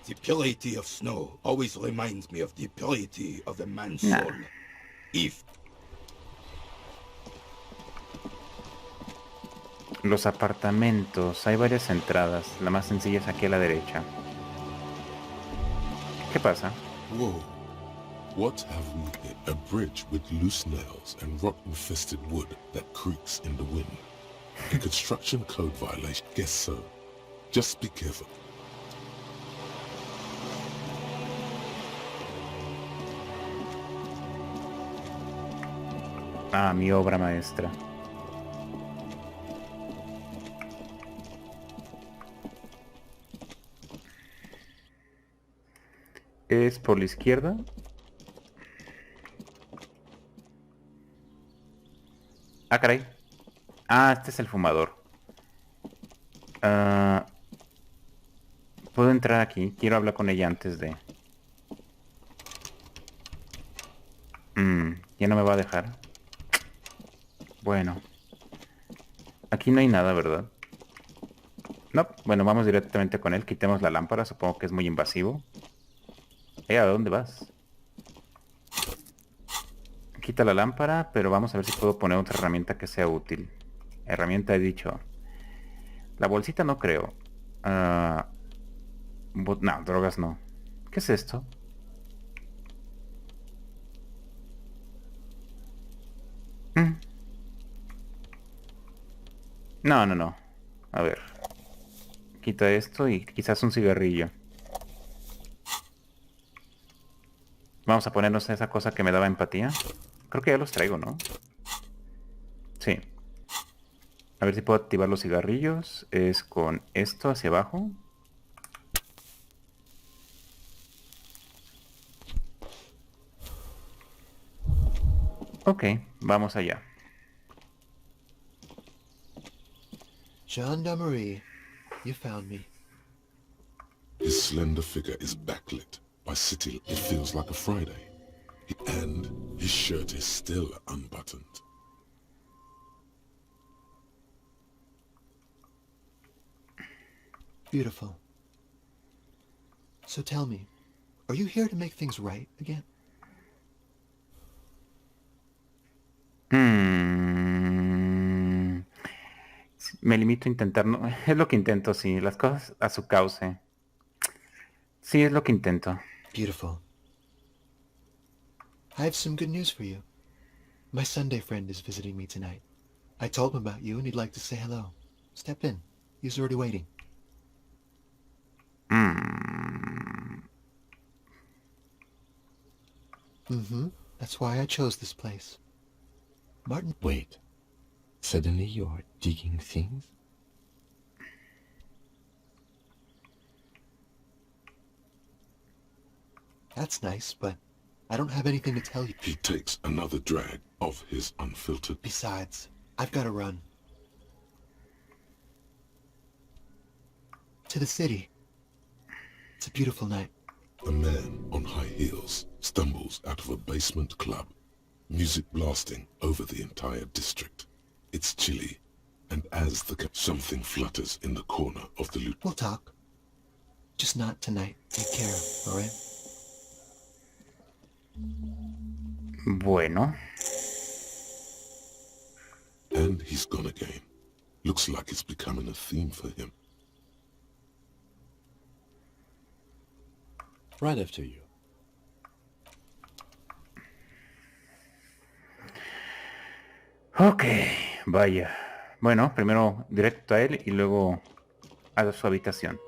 [SPEAKER 8] The purity of snow always reminds me of the purity of the man's
[SPEAKER 1] Nah.
[SPEAKER 8] soul. If
[SPEAKER 1] Los apartamentos. Hay varias entradas. La más sencilla es aquí a la derecha. ¿Qué pasa?
[SPEAKER 2] Whoa. What have we here? A bridge with loose nails and rot-infested wood that creaks in the wind. A construction code violation. Guess so. Just be careful.
[SPEAKER 1] Ah, mi obra maestra. ¿Es por la izquierda? Ah, caray. Ah, este es el fumador. Ah, ¿puedo entrar aquí? Quiero hablar con ella antes de... ya no me va a dejar. Bueno. Aquí no hay nada, ¿verdad? No, bueno, vamos directamente con él. Quitemos la lámpara, supongo que es muy invasivo. ¿A dónde vas? Quita la lámpara, pero vamos a ver si puedo poner otra herramienta que sea útil. Herramienta he dicho. La bolsita no creo. No, drogas no. ¿Qué es esto? No, no, no. A ver. Quita esto y quizás un cigarrillo. Vamos a ponernos esa cosa que me daba empatía. Creo que ya los traigo, ¿no? Sí. A ver si puedo activar los cigarrillos. Es con esto hacia abajo. Ok, vamos allá.
[SPEAKER 9] Gendarmerie, you found me.
[SPEAKER 2] His slender figure is backlit by city. It feels like a Friday. And his shirt is still unbuttoned.
[SPEAKER 9] Beautiful. So tell me, are you here to make things right again?
[SPEAKER 1] Me limito a intentar, no, es lo que intento, sí, las cosas a su cauce. Sí, es lo que intento.
[SPEAKER 9] Beautiful. I have some good news for you. My Sunday friend is visiting me tonight. I told him about you and he'd like to say hello. Step in. He's already waiting. That's why I chose this place. Martin...
[SPEAKER 4] Wait. Suddenly you are digging things?
[SPEAKER 9] That's nice, but I don't have anything to tell you.
[SPEAKER 2] He takes another drag of his unfiltered...
[SPEAKER 9] Besides, I've got to run. To the city. It's a beautiful night.
[SPEAKER 2] A man on high heels stumbles out of a basement club, music blasting over the entire district. It's chilly, and as something flutters in the corner of the loot.
[SPEAKER 9] We'll talk. Just not tonight. Take care, all right?
[SPEAKER 1] Bueno.
[SPEAKER 2] And he's gone again. Looks like it's becoming a theme for him.
[SPEAKER 4] Right after you.
[SPEAKER 1] Ok, vaya. Bueno, primero directo a él y luego a su habitación.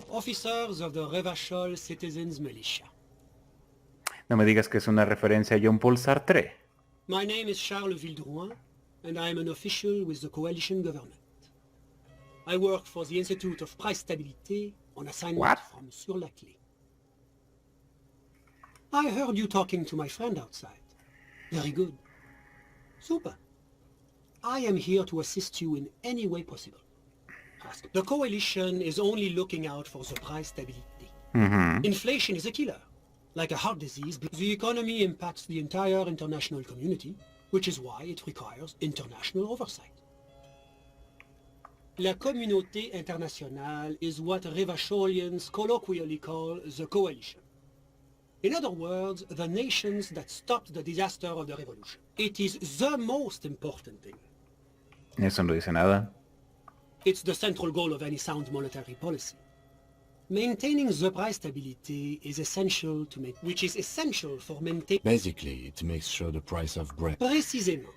[SPEAKER 10] Officers of the Revachol Citizens Militia.
[SPEAKER 1] No me digas que es una referencia a John Paul Sartre.
[SPEAKER 10] My name is Charles Vildrouin, and I am an official with the coalition government. I work for the Institute of Price Stability on assignment
[SPEAKER 1] What?
[SPEAKER 10] from Sur-la-Clé. I heard you talking to my friend outside. Very good. Super. I am here to assist you in any way possible. The coalition is only looking out for the price stability. Inflation is a killer. Like a heart disease, the economy impacts the entire international community, which is why it requires international oversight. La communauté internationale is what Revacholians colloquially call the coalition. In other words, the nations that stopped the disaster of the revolution. It is the most important thing.
[SPEAKER 1] Eso no dice nada.
[SPEAKER 10] It's the central goal of any sound monetary policy. Maintaining the price stability is essential to make, which is essential for maintaining.
[SPEAKER 4] Basically, it makes sure the price of bread.
[SPEAKER 10] Précisément.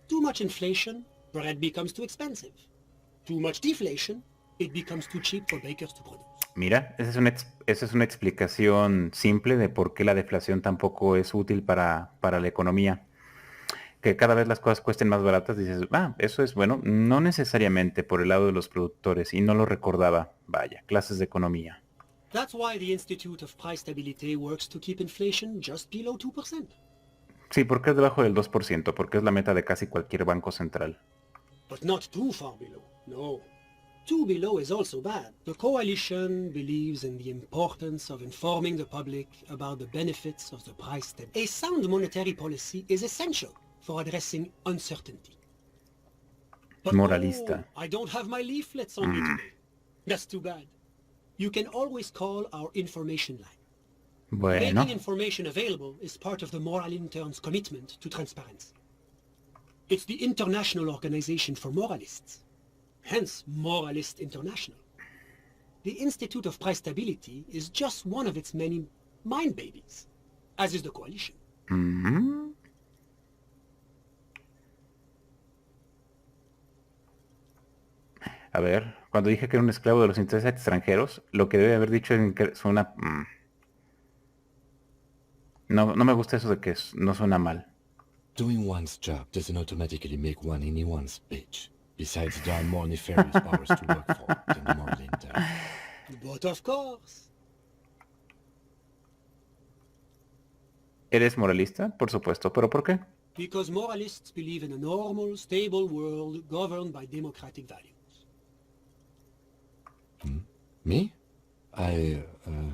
[SPEAKER 10] Too much inflation, bread becomes too expensive. Too much deflation, it becomes too cheap for bakers to produce.
[SPEAKER 1] Mira, esa es una explicación simple de por qué la deflación tampoco es útil para la economía. Que cada vez las cosas cuesten más baratas, dices, eso es bueno, no necesariamente por el lado de los productores, y no lo recordaba, vaya, clases de economía.
[SPEAKER 10] That's why the Institute of Price Stability works to keep inflation just below 2%.
[SPEAKER 1] Sí, porque es debajo del 2%, porque es la meta de casi cualquier banco central.
[SPEAKER 10] But not too far below, no. Too below is also bad. The coalition believes in the importance of informing the public about the benefits of the price stability. A sound monetary policy is essential for addressing uncertainty. But
[SPEAKER 1] Moralista.
[SPEAKER 10] I don't have my leaflets on me today. That's too bad. You can always call our information line.
[SPEAKER 1] Bueno,
[SPEAKER 10] Making information available is part of the Moral Intern's commitment to transparency. It's the international organization for moralists, hence Moralist International. The Institute of Price Stability is just one of its many mind babies, as is the coalition.
[SPEAKER 1] A ver, cuando dije que era un esclavo de los intereses extranjeros, lo que debe haber dicho es que suena... No me gusta eso de que no suena mal.
[SPEAKER 4] Doing one's job doesn't automatically make one anyone's bitch. Besides, there are more nefarious powers to work for than the moral intern.
[SPEAKER 10] But of course.
[SPEAKER 1] ¿Eres moralista? Por supuesto, ¿pero por qué?
[SPEAKER 10] Because moralists believe in a normal, stable world governed by democratic values.
[SPEAKER 4] Me?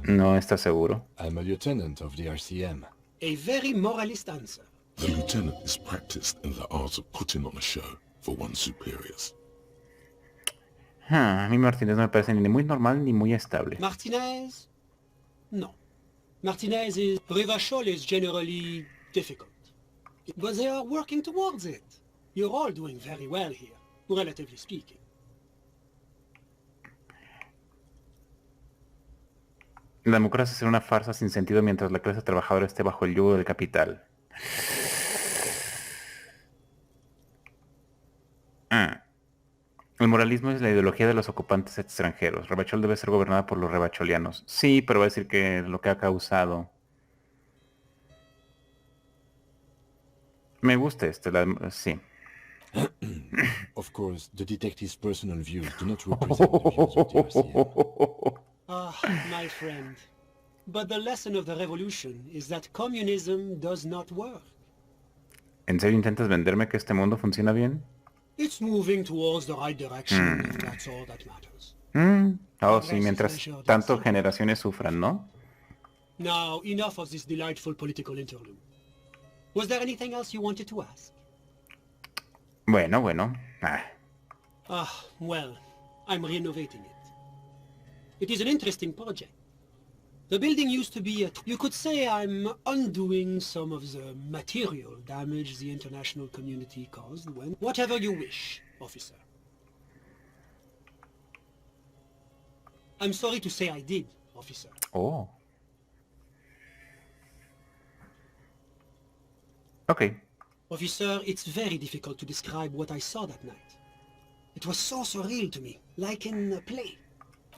[SPEAKER 1] No estás seguro.
[SPEAKER 4] I'm a lieutenant of the RCM.
[SPEAKER 10] A very moralist answer.
[SPEAKER 2] The lieutenant is practiced in the art of putting on a show for one's superiors.
[SPEAKER 1] A mí Martínez no me parece ni muy normal ni muy estable.
[SPEAKER 10] Martinez? No. Martinez is... Revachol is generally difficult. But they are working towards it. You're all doing very well here, relatively speaking.
[SPEAKER 1] La democracia será una farsa sin sentido mientras la clase trabajadora esté bajo el yugo del capital. El moralismo es la ideología de los ocupantes extranjeros. Revachol debe ser gobernada por los revacholianos. Sí, pero va a decir que lo que ha causado... Me gusta sí.
[SPEAKER 4] Of course, the detective's personal views do not represent the views of the RCM.
[SPEAKER 10] My friend. But the lesson of the revolution is that communism does not work.
[SPEAKER 1] ¿En serio intentas venderme que este mundo funciona bien?
[SPEAKER 10] It's moving towards the right direction, if that's all that matters.
[SPEAKER 1] Sí, mientras tanto generaciones sufran, ¿no?
[SPEAKER 10] Now, enough of this delightful political interlude. Was there anything else you wanted to ask?
[SPEAKER 1] Bueno.
[SPEAKER 10] Well, I'm renovating it. It is an interesting project. The building used to be you could say I'm undoing some of the material damage the international community caused when... Whatever you wish, officer. I'm sorry to say I did, officer.
[SPEAKER 1] Oh. Okay.
[SPEAKER 10] Officer, it's very difficult to describe what I saw that night. It was so surreal to me, like in a play.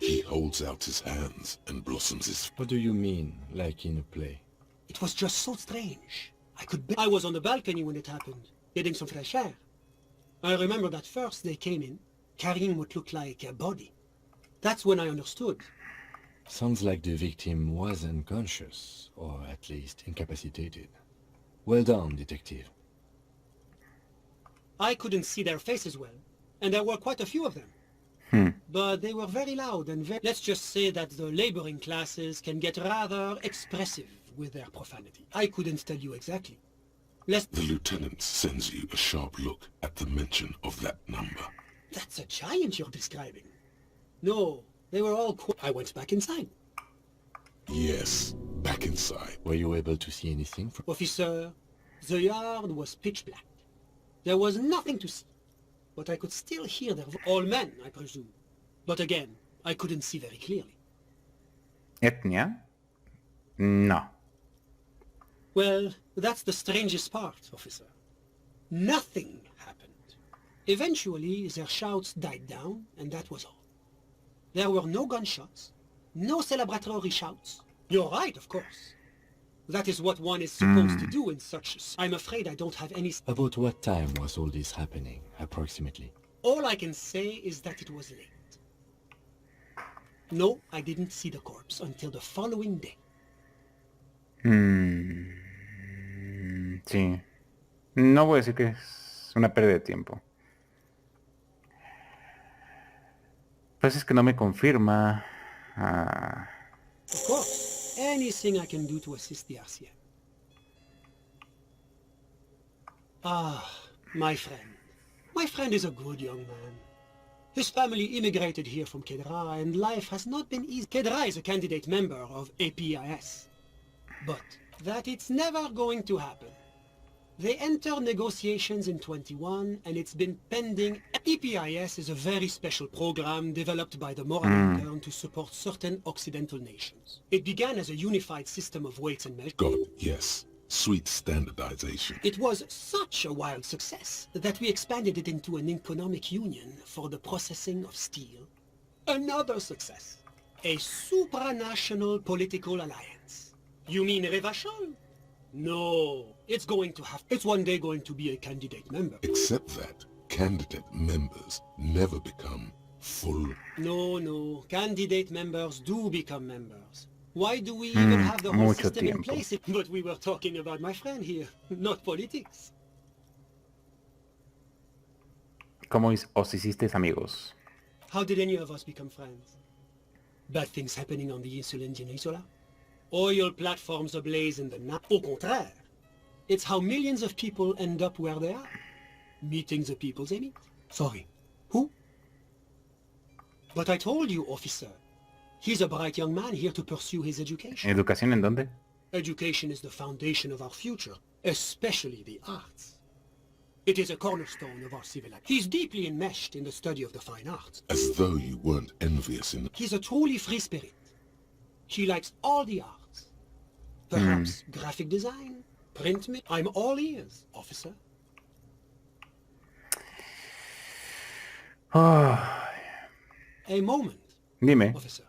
[SPEAKER 2] He holds out his hands and blossoms his...
[SPEAKER 4] What do you mean, like in a play?
[SPEAKER 10] It was just so strange. I was on the balcony when it happened, getting some fresh air. I remember that first they came in, carrying what looked like a body. That's when I understood.
[SPEAKER 4] Sounds like the victim was unconscious, or at least incapacitated. Well done, detective.
[SPEAKER 10] I couldn't see their faces well, and there were quite a few of them. But they were very loud and very... Let's just say that the laboring classes can get rather expressive with their profanity. I couldn't tell you exactly.
[SPEAKER 2] The lieutenant sends you a sharp look at the mention of that number.
[SPEAKER 10] That's a giant you're describing. No, they were all I went back inside.
[SPEAKER 2] Yes, back inside.
[SPEAKER 4] Were you able to see anything from...
[SPEAKER 10] Officer, the yard was pitch black. There was nothing to see. But I could still hear their all men, I presume. But again, I couldn't see very clearly.
[SPEAKER 1] ¿Etnia? No.
[SPEAKER 10] Well, that's the strangest part, officer. Nothing happened. Eventually, their shouts died down, and that was all. There were no gunshots, no celebratory shouts. You're right, of course. That is what one is supposed to do in such... I'm afraid I don't have any...
[SPEAKER 4] About what time was all this happening, approximately?
[SPEAKER 10] All I can say is that it was late. No, I didn't see the corpse until the following day.
[SPEAKER 1] Sí. No voy a decir que es una pérdida de tiempo. Pues es que no me confirma.
[SPEAKER 10] Of course. Anything I can do to assist the RCM. Ah, my friend. My friend is a good young man. His family immigrated here from Kedra, and life has not been easy. Kedra is a candidate member of APIS. But that it's never going to happen. They enter negotiations in 21, and it's been pending. EPIS is a very special program developed by the Moral Intern to support certain Occidental nations. It began as a unified system of weights and measures.
[SPEAKER 2] God, yes. Sweet standardization.
[SPEAKER 10] It was such a wild success that we expanded it into an economic union for the processing of steel. Another success. A supranational political alliance. You mean Revachol? No, it's one day going to be a candidate member.
[SPEAKER 2] Except that candidate members never become full.
[SPEAKER 10] No, candidate members do become members. Why do we even have the whole system in place? But we were talking about my friend here, not politics.
[SPEAKER 1] ¿Cómo os hicisteis amigos?
[SPEAKER 10] How did any of us become friends? Bad things happening on the Insulin's Peninsula? Oil platforms ablaze in the night. Au contraire. It's how millions of people end up where they are. Meeting the people they meet. Sorry. Who? But I told you, officer. He's a bright young man here to pursue his education.
[SPEAKER 1] ¿Educación en dónde?
[SPEAKER 10] Education is the foundation of our future, especially the arts. It is a cornerstone of our civilization. He's deeply enmeshed in the study of the fine arts.
[SPEAKER 2] As though you weren't envious in...
[SPEAKER 10] He's a truly free spirit. He likes all the arts. Perhaps graphic design, print... I'm all ears, officer.
[SPEAKER 1] Oh.
[SPEAKER 10] A moment.
[SPEAKER 1] Dime.
[SPEAKER 10] Officer,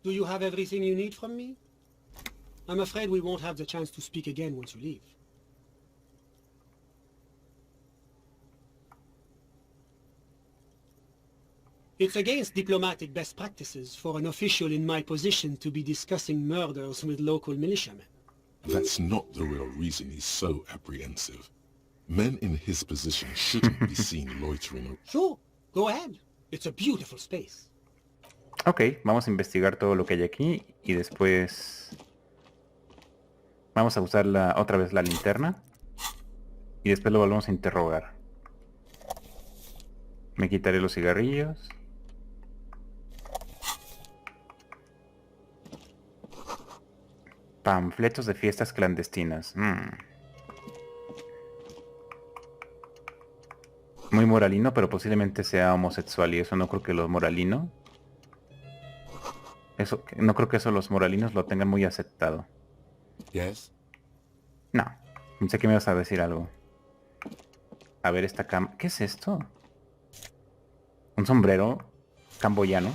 [SPEAKER 10] do you have everything you need from me? I'm afraid we won't have the chance to speak again once you leave. It's against diplomatic best practices for an official in my position to be discussing murders with local militiamen.
[SPEAKER 2] That's not the real reason he's so apprehensive. Men in his position shouldn't be seen loitering.
[SPEAKER 10] Sure, go ahead. It's a beautiful space.
[SPEAKER 1] Ok, vamos a investigar todo lo que hay aquí y después vamos a usar otra vez la linterna y después lo volvemos a interrogar. Me quitaré los cigarrillos. Panfletos de fiestas clandestinas. Muy moralino, pero posiblemente sea homosexual y eso no creo que los moralinos... no creo que eso los moralinos lo tengan muy aceptado.
[SPEAKER 4] Yes.
[SPEAKER 1] No, pensé que me ibas a decir algo. A ver esta cama... ¿Qué es esto? Un sombrero camboyano.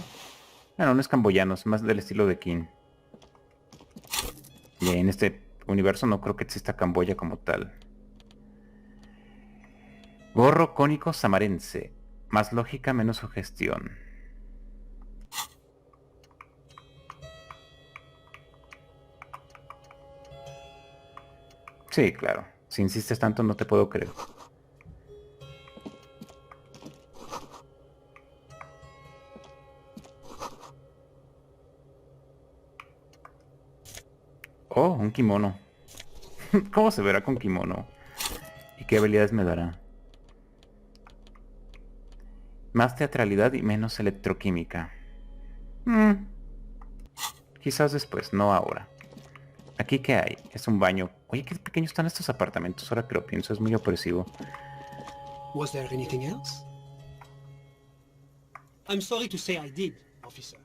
[SPEAKER 1] Bueno, no es camboyano, es más del estilo de King. Bien, este universo no creo que exista Camboya como tal. Gorro cónico samarense. Más lógica, menos sugestión. Sí, claro. Si insistes tanto no te puedo creer. Oh, un kimono. ¿Cómo se verá con kimono? ¿Y qué habilidades me dará? Más teatralidad y menos electroquímica. Quizás después, no ahora. ¿Aquí qué hay? Es un baño. Oye, qué pequeños están estos apartamentos. Ahora que lo pienso, es muy opresivo.
[SPEAKER 10] Was there anything else? I'm sorry to say I did, officer.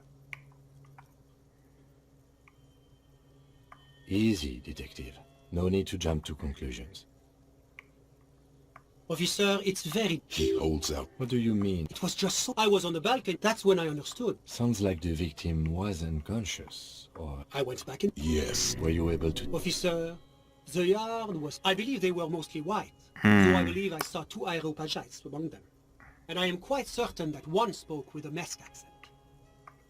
[SPEAKER 4] Easy, detective. No need to jump to conclusions.
[SPEAKER 10] Officer, it's very...
[SPEAKER 2] He holds out.
[SPEAKER 4] What do you mean?
[SPEAKER 10] It was just so... I was on the balcony. That's when I understood.
[SPEAKER 4] Sounds like the victim was unconscious, or...
[SPEAKER 10] I went back in...
[SPEAKER 2] Yes.
[SPEAKER 4] Were you able to...
[SPEAKER 10] Officer, the yard was... I believe they were mostly white. Though I believe I saw 2 Aeropagites among them. And I am quite certain that one spoke with a Mesk accent.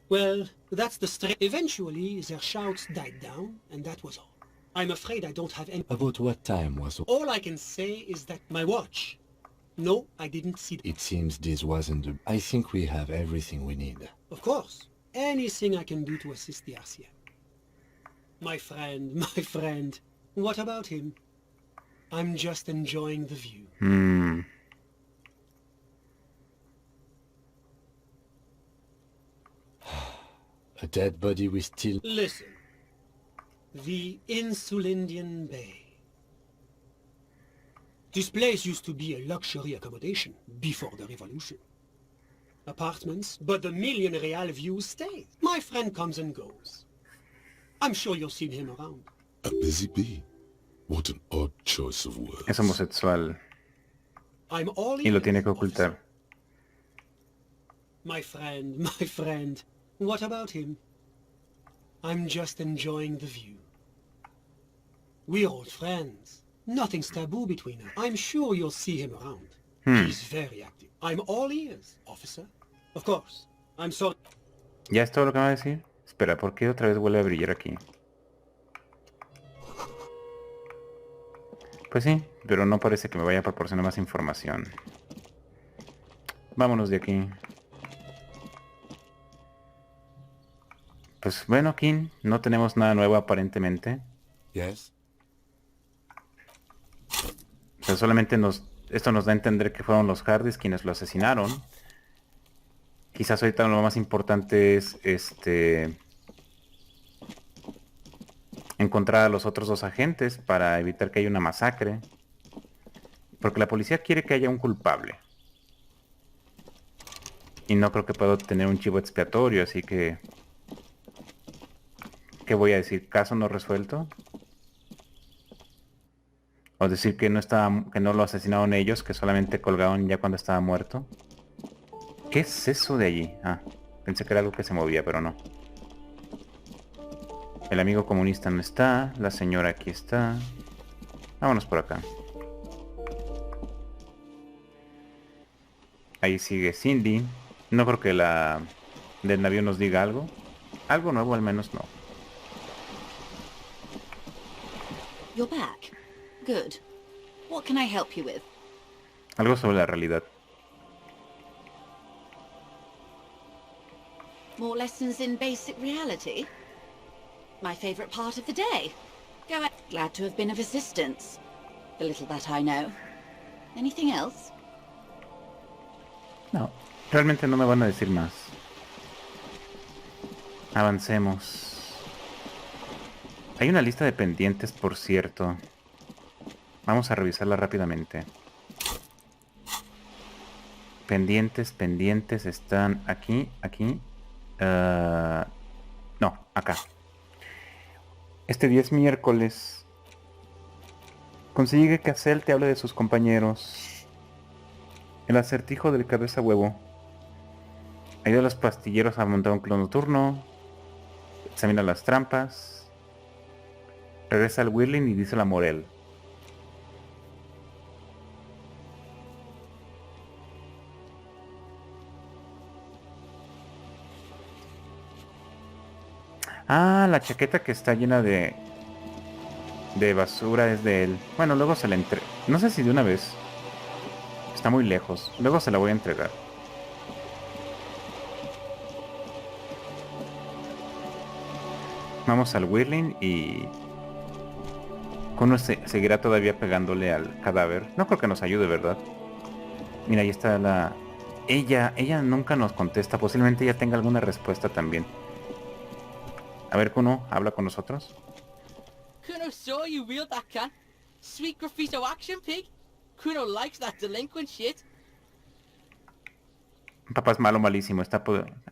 [SPEAKER 10] Well, that's the Eventually, their shouts died down, and that was all. I'm afraid I don't have any...
[SPEAKER 4] About what time was...
[SPEAKER 10] All I can say is that my watch... No, I didn't see...
[SPEAKER 4] It seems this wasn't the... I think we have everything we need.
[SPEAKER 10] Of course. Anything I can do to assist the RCM. My friend. What about him? I'm just enjoying the view.
[SPEAKER 4] A dead body we still...
[SPEAKER 10] Listen. The Insulindian Bay. This place used to be a luxury accommodation before the revolution. Apartments, but the million real view stays. My friend comes and goes. I'm sure you'll see him around.
[SPEAKER 2] A busy bee. What an odd choice of words.
[SPEAKER 1] Es homosexual.
[SPEAKER 10] I'm all
[SPEAKER 1] Y lo
[SPEAKER 10] ears,
[SPEAKER 1] tiene que ocultar.
[SPEAKER 10] officer. My friend. What about him? I'm just enjoying the view. We're old friends. Nothing's taboo between us. I'm sure you'll see him around. He's very active. I'm all ears, officer. Of course. I'm sorry.
[SPEAKER 1] ¿Ya es todo lo que me va a decir? Espera, ¿por qué otra vez vuelve a brillar aquí? Pues sí, pero no parece que me vaya a proporcionar más información. Vámonos de aquí. Pues bueno, King, no tenemos nada nuevo aparentemente.
[SPEAKER 4] Yes?
[SPEAKER 1] O sea, solamente esto nos da a entender que fueron los Hardys quienes lo asesinaron. Quizás ahorita lo más importante es encontrar a los otros 2 agentes para evitar que haya una masacre. Porque la policía quiere que haya un culpable. Y no creo que pueda obtener un chivo expiatorio, así que... ¿Qué voy a decir? ¿Caso no resuelto? O decir que no lo asesinaron ellos, que solamente colgaron ya cuando estaba muerto. ¿Qué es eso de allí? Ah, pensé que era algo que se movía, pero no. El amigo comunista no está, la señora aquí está. Vámonos por acá. Ahí sigue Cindy. No creo que la del navío nos diga algo. Algo nuevo al menos no.
[SPEAKER 11] You're back. Good. What can I help you with?
[SPEAKER 1] Algo sobre la realidad.
[SPEAKER 11] More lessons in basic reality? My favorite part of the day. Go ahead. Glad to have been of assistance. The little that I know. Anything else?
[SPEAKER 1] No, realmente no me van a decir más. Avancemos. Hay una lista de pendientes, por cierto. Vamos a revisarla rápidamente. Pendientes están aquí. No, acá. Este día es miércoles. Consigue que Acel te hable de sus compañeros. El acertijo del cabeza huevo. Ayuda a los pastilleros a montar un clon nocturno. Examina las trampas. Regresa al Whirling y dice la Morel. Ah, la chaqueta que está llena de basura es de él. Bueno, luego se la entrega. No sé si de una vez. Está muy lejos. Luego se la voy a entregar. Vamos al Whirling y... Kuno seguirá todavía pegándole al cadáver. No creo que nos ayude, ¿verdad? Mira, ahí está la... Ella nunca nos contesta. Posiblemente ella tenga alguna respuesta también. A ver, Kuno, habla con nosotros.
[SPEAKER 7] Kuno saw you wheeled that can. Sweet graffito action pig. Kuno likes that delinquent shit.
[SPEAKER 1] Papá es malo, malísimo. Está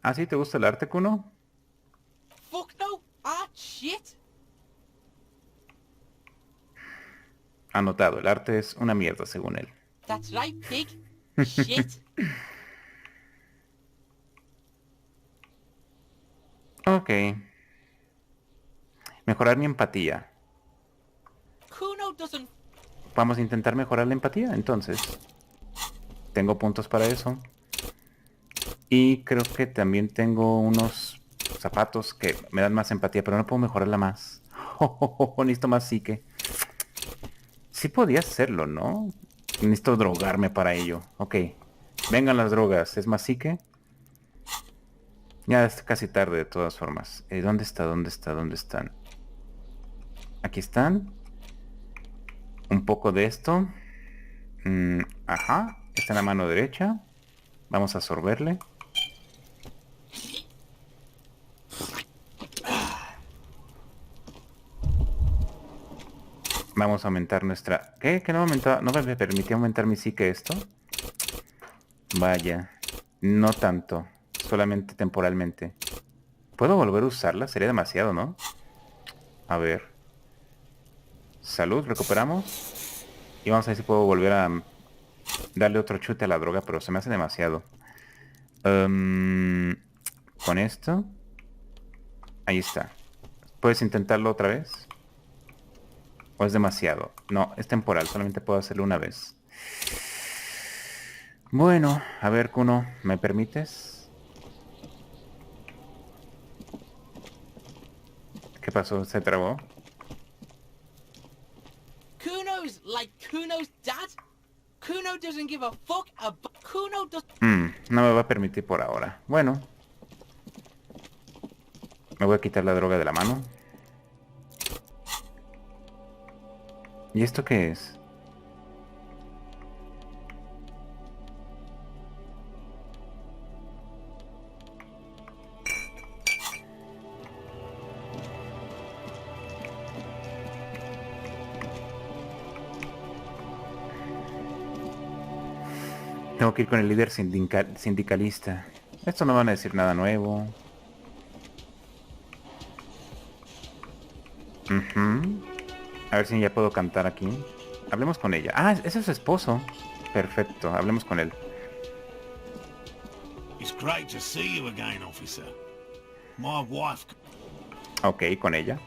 [SPEAKER 1] ¿Ah, sí? ¿Te gusta el arte, Kuno?
[SPEAKER 7] Fuck no. Ah, shit.
[SPEAKER 1] Anotado, el arte es una mierda, según él.
[SPEAKER 7] That's right, pig. Shit.
[SPEAKER 1] Ok. Mejorar mi empatía.
[SPEAKER 7] Kuno doesn't...
[SPEAKER 1] Vamos a intentar mejorar la empatía, entonces. Tengo puntos para eso. Y creo que también tengo unos zapatos que me dan más empatía, pero no puedo mejorarla más. Necesito más psique. Sí podía hacerlo, ¿no? Necesito drogarme para ello. Ok. Vengan las drogas. ¿Es más psique? Ya es casi tarde de todas formas. ¿Dónde está? ¿Dónde está? ¿Dónde están? Aquí están. Un poco de esto. Ajá. Está en la mano derecha. Vamos a absorberle. Vamos a aumentar nuestra... ¿Qué? ¿Que no aumentó? ¿No me permitía aumentar mi psique esto? Vaya. No tanto. Solamente temporalmente. ¿Puedo volver a usarla? Sería demasiado, ¿no? A ver. Salud, recuperamos. Y vamos a ver si puedo volver a darle otro chute a la droga, pero se me hace demasiado. Con esto. Ahí está. ¿Puedes intentarlo otra vez? ¿O es demasiado? No, es temporal, solamente puedo hacerlo una vez. Bueno, a ver, Kuno, ¿me permites? ¿Qué pasó? ¿Se trabó?
[SPEAKER 7] Kuno's like Kuno's dad. Kuno doesn't give a fuck about... Kuno does...
[SPEAKER 1] No me va a permitir por ahora. Bueno. Me voy a quitar la droga de la mano. ¿Y esto qué es? Tengo que ir con el líder sindicalista. Esto no van a decir nada nuevo. A ver si ya puedo cantar aquí. Hablemos con ella. Ah, ese es su esposo. Perfecto, hablemos con él.
[SPEAKER 8] It's great to see you again, officer. My wife...
[SPEAKER 1] Ok, con ella.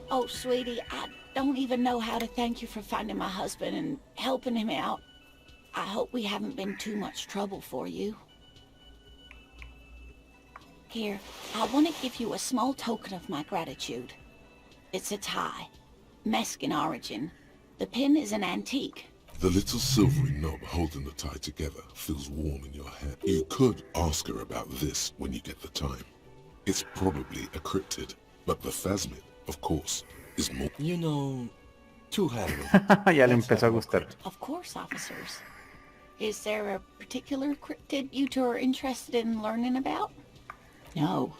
[SPEAKER 11] Oh, sweetie, I don't even know how to thank you for finding my husband and helping him out. I hope we haven't been too much trouble for you. Here, I want to give you a small token of my gratitude. It's a tie. Mexican origin. The pin is an antique.
[SPEAKER 2] The little silvery knob holding the tie together feels warm in your hand. You could ask her about this when you get the time. It's probably a cryptid, but the phasmid, of course, is more...
[SPEAKER 4] You know, to have
[SPEAKER 1] Ya le empezó a gustar.
[SPEAKER 11] Of course, officers. Is there a particular cryptid you two are interested in learning about? No.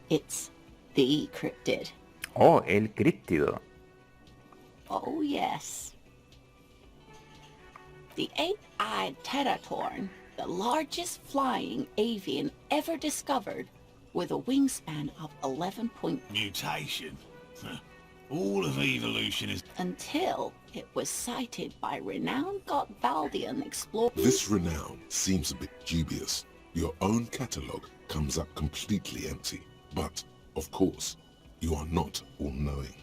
[SPEAKER 11] It's the cryptid.
[SPEAKER 1] Oh, el críptido.
[SPEAKER 11] Oh, yes. The eight-eyed teratorn, the largest flying avian ever discovered, with a wingspan of 11 point...
[SPEAKER 8] Mutation. All of evolution is...
[SPEAKER 11] Until it was sighted by renowned Gotvaldian explorers.
[SPEAKER 2] This renown seems a bit dubious. Your own catalogue comes up completely empty. But, of course, You are not all-knowing.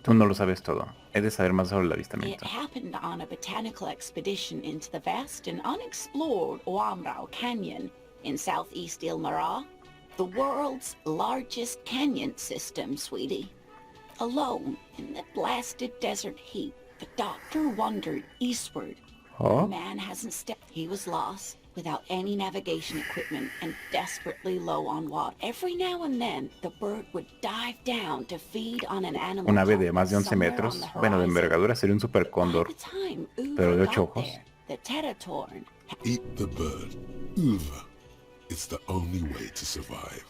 [SPEAKER 1] Tú no lo sabes todo. He de saber más sobre el
[SPEAKER 11] It
[SPEAKER 1] avistamiento.
[SPEAKER 11] happened on a botanical expedition into the vast and unexplored Oamrao Canyon in southeast Ilmara, the world's largest canyon system, sweetie. Alone in the blasted desert heat, the doctor wandered eastward.
[SPEAKER 1] Oh.
[SPEAKER 11] The man hasn't stepped. He was lost, without any navigation equipment and desperately low on water. Every now and then, the bird would dive down to feed on an animal.
[SPEAKER 1] Un ave de más de 11
[SPEAKER 11] somewhere
[SPEAKER 1] metros.
[SPEAKER 11] on the
[SPEAKER 1] Bueno, de
[SPEAKER 11] horizon.
[SPEAKER 1] envergadura sería un supercóndor.
[SPEAKER 11] By the time Uva
[SPEAKER 1] pero de 8
[SPEAKER 11] got
[SPEAKER 1] ojos.
[SPEAKER 11] there, the Teratorn
[SPEAKER 2] Eat the bird. Uva. It's the only way to survive.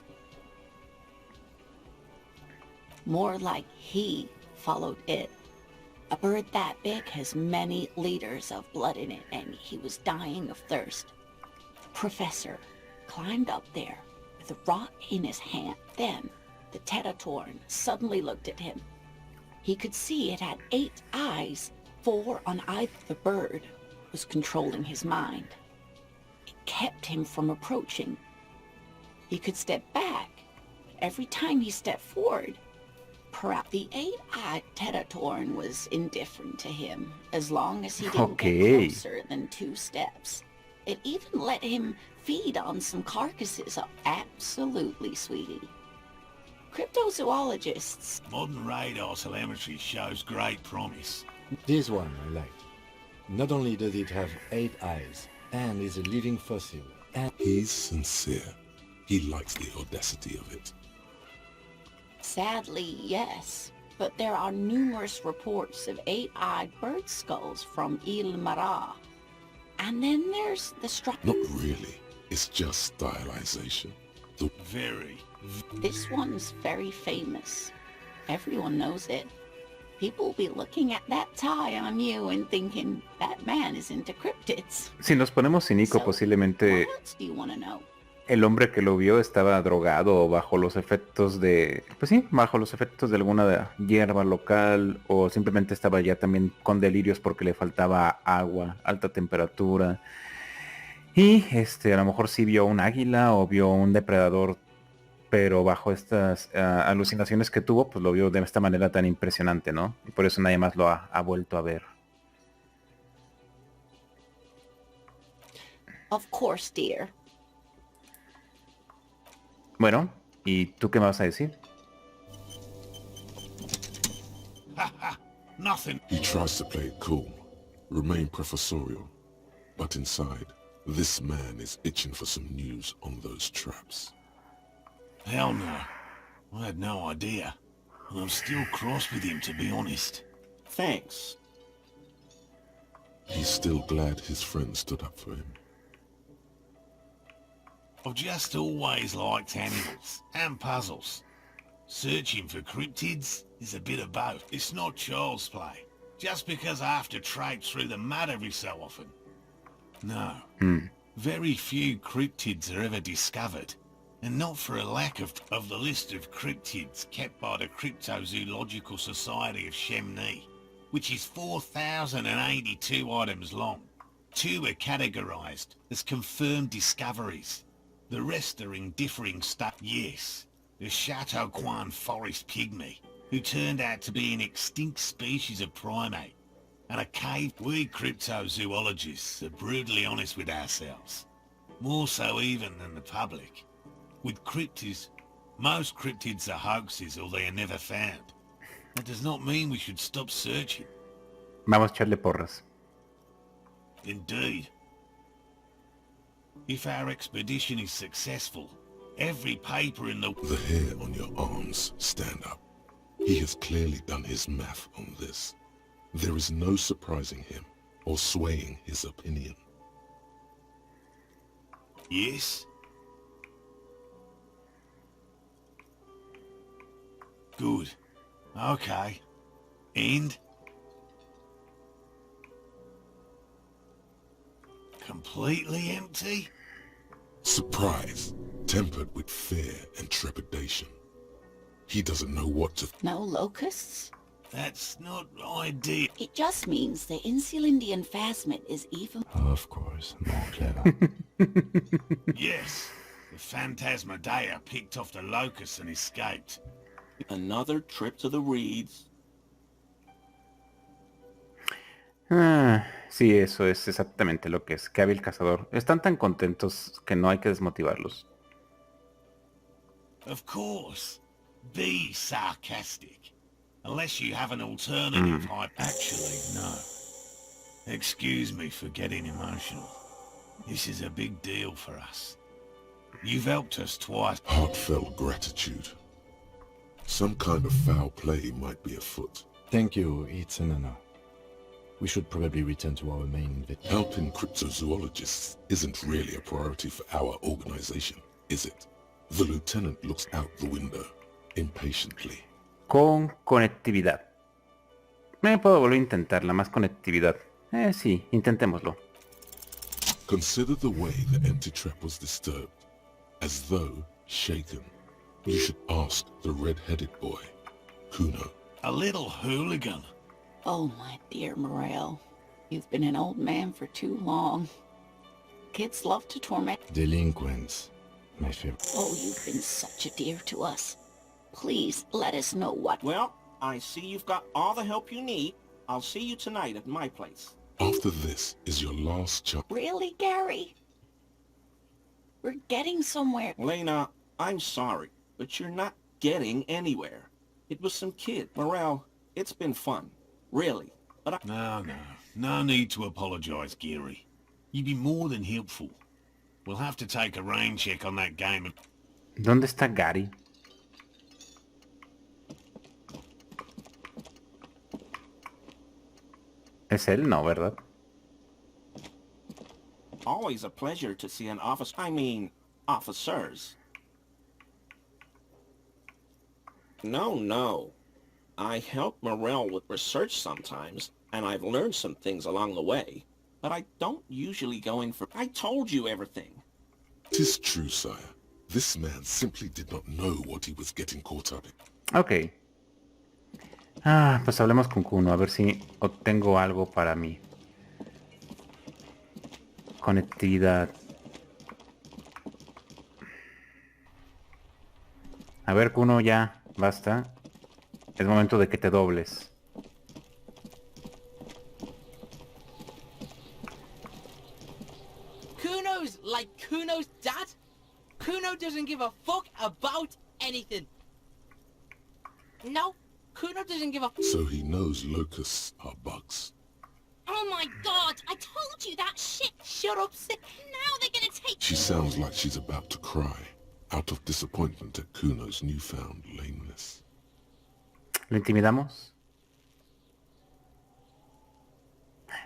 [SPEAKER 11] more like he followed it. A bird that big has many liters of blood in it, and he was dying of thirst. The professor climbed up there with a rock in his hand. Then the Teratorn suddenly looked at him. He could see it had 8 eyes, 4 on either. The bird was controlling his mind. It kept him from approaching. He could step back. Every time he stepped forward, perhaps the 8-eyed Teratorn was indifferent to him, as long as he didn't get closer than 2 steps. It even let him feed on some carcasses. Absolutely, sweetie. Cryptozoologists.
[SPEAKER 8] Modern radar telemetry shows great promise.
[SPEAKER 4] This one I like. Not only does it have 8 eyes, and is a living fossil, and
[SPEAKER 2] He's sincere. He likes the audacity of it.
[SPEAKER 11] Sadly, yes. But there are numerous reports of 8-eyed bird skulls from Ilmara. And then there's the
[SPEAKER 2] Not really. It's just stylization.
[SPEAKER 8] Very.
[SPEAKER 11] This one's very famous. Everyone knows it. People will be looking at that tie on you and thinking that man is into cryptids.
[SPEAKER 1] Si nos ponemos cínico, posiblemente
[SPEAKER 11] What else do you want to know?
[SPEAKER 1] el hombre que lo vio estaba drogado o bajo los efectos de... Pues sí, bajo los efectos de alguna hierba local, o simplemente estaba ya también con delirios porque le faltaba agua, alta temperatura. Y a lo mejor sí vio un águila o vio un depredador, pero bajo estas alucinaciones que tuvo, pues lo vio de esta manera tan impresionante, ¿no? Y por eso nadie más lo ha vuelto a ver.
[SPEAKER 11] Of course, dear.
[SPEAKER 1] Bueno, ¿y tú qué me vas a decir?
[SPEAKER 8] Nothing.
[SPEAKER 2] He tries to play it cool, remain professorial, but inside, this man is itching for some news on those traps.
[SPEAKER 8] Hell no. I had no idea. And I'm still cross with him, to be honest.
[SPEAKER 6] Thanks.
[SPEAKER 2] He's still glad his friend stood up for him.
[SPEAKER 8] I've just always liked animals and puzzles. Searching for cryptids is a bit of both. It's not child's play. Just because I have to traipse through the mud every so often. No. Very few cryptids are ever discovered. And not for a lack of the list of cryptids kept by the Cryptozoological Society of Chemney, which is 4,082 items long. 2 are categorized as confirmed discoveries. The rest are in differing stuff. Yes, the Chateau Quan forest pygmy, who turned out to be an extinct species of primate, and a cave. We cryptozoologists are brutally honest with ourselves, more so even than the public. With cryptids, most cryptids are hoaxes or they are never found. That does not mean we should stop searching.
[SPEAKER 1] Vamos a echarle porras.
[SPEAKER 8] Indeed. If our expedition is successful, every paper in the
[SPEAKER 2] hair on your arms stand up. He has clearly done his math on this. There is no surprising him or swaying his opinion.
[SPEAKER 8] Yes? Good. Okay. And? Completely empty?
[SPEAKER 2] Surprise, tempered with fear and trepidation. He doesn't know what to...
[SPEAKER 11] No locusts?
[SPEAKER 8] That's not ideal.
[SPEAKER 11] It just means the Insulindian phasmid is even...
[SPEAKER 4] of course, more clever.
[SPEAKER 8] Yes, The Phantasmadea picked off the locusts and escaped.
[SPEAKER 6] Another trip to the reeds.
[SPEAKER 1] Sí, eso es exactamente lo que es. Qué hábil cazador. Están tan contentos que no hay que desmotivarlos.
[SPEAKER 8] Of course. Be sarcastic. Unless you have an alternative hype. Actually, no. Excuse me for getting emotional. This is a big deal for us. You've helped us twice.
[SPEAKER 2] Heartfelt gratitude. Some kind of foul play might be afoot.
[SPEAKER 4] Thank you, it's an honor. We should probably return to our main invitation.
[SPEAKER 2] Helping cryptozoologists isn't really a priority for our organization, is it? The lieutenant looks out the window, impatiently.
[SPEAKER 1] Con conectividad. Me puedo volver a intentarla, más conectividad. Sí, intentémoslo.
[SPEAKER 2] Consider the way the empty trap was disturbed, as though shaken. You should ask the red-headed boy, Kuno.
[SPEAKER 8] A little hooligan.
[SPEAKER 11] Oh, my dear Morel. You've been an old man for too long. Kids love to torment.
[SPEAKER 4] Delinquents, my favorite.
[SPEAKER 11] Oh, you've been such a dear to us. Please, let us know what...
[SPEAKER 6] Well, I see you've got all the help you need. I'll see you tonight at my place.
[SPEAKER 2] After this is your last chance.
[SPEAKER 11] Really, Gary? We're getting somewhere.
[SPEAKER 6] Lena, I'm sorry, but you're not getting anywhere. It was some kid. Morel, it's been fun. Really. But
[SPEAKER 8] No need to apologize, Geary. You'd be more than helpful. We'll have to take a rain check on that game.
[SPEAKER 1] ¿Dónde está Gary? ¿Es él? No, ¿verdad?
[SPEAKER 6] Always a pleasure to see an officers. No. I help Morel with research sometimes, and I've learned some things along the way. But I don't usually go in for... I told you everything.
[SPEAKER 2] 'Tis true, sire. This man simply did not know what he was getting caught up in.
[SPEAKER 1] Ok. Pues hablemos con Kuno, a ver si obtengo algo para mí. Conectividad. A ver, Kuno, ya, basta. Es momento de que te dobles.
[SPEAKER 7] Kuno's like Kuno's dad. Kuno doesn't give a fuck about anything. No, Kuno doesn't give a...
[SPEAKER 2] So he knows locusts are bugs.
[SPEAKER 3] Oh my god, I told you that shit.
[SPEAKER 7] Shut up, sick.
[SPEAKER 3] Now they're gonna take...
[SPEAKER 2] She sounds like she's about to cry, out of disappointment at Kuno's newfound lameness.
[SPEAKER 1] ¿Lo intimidamos?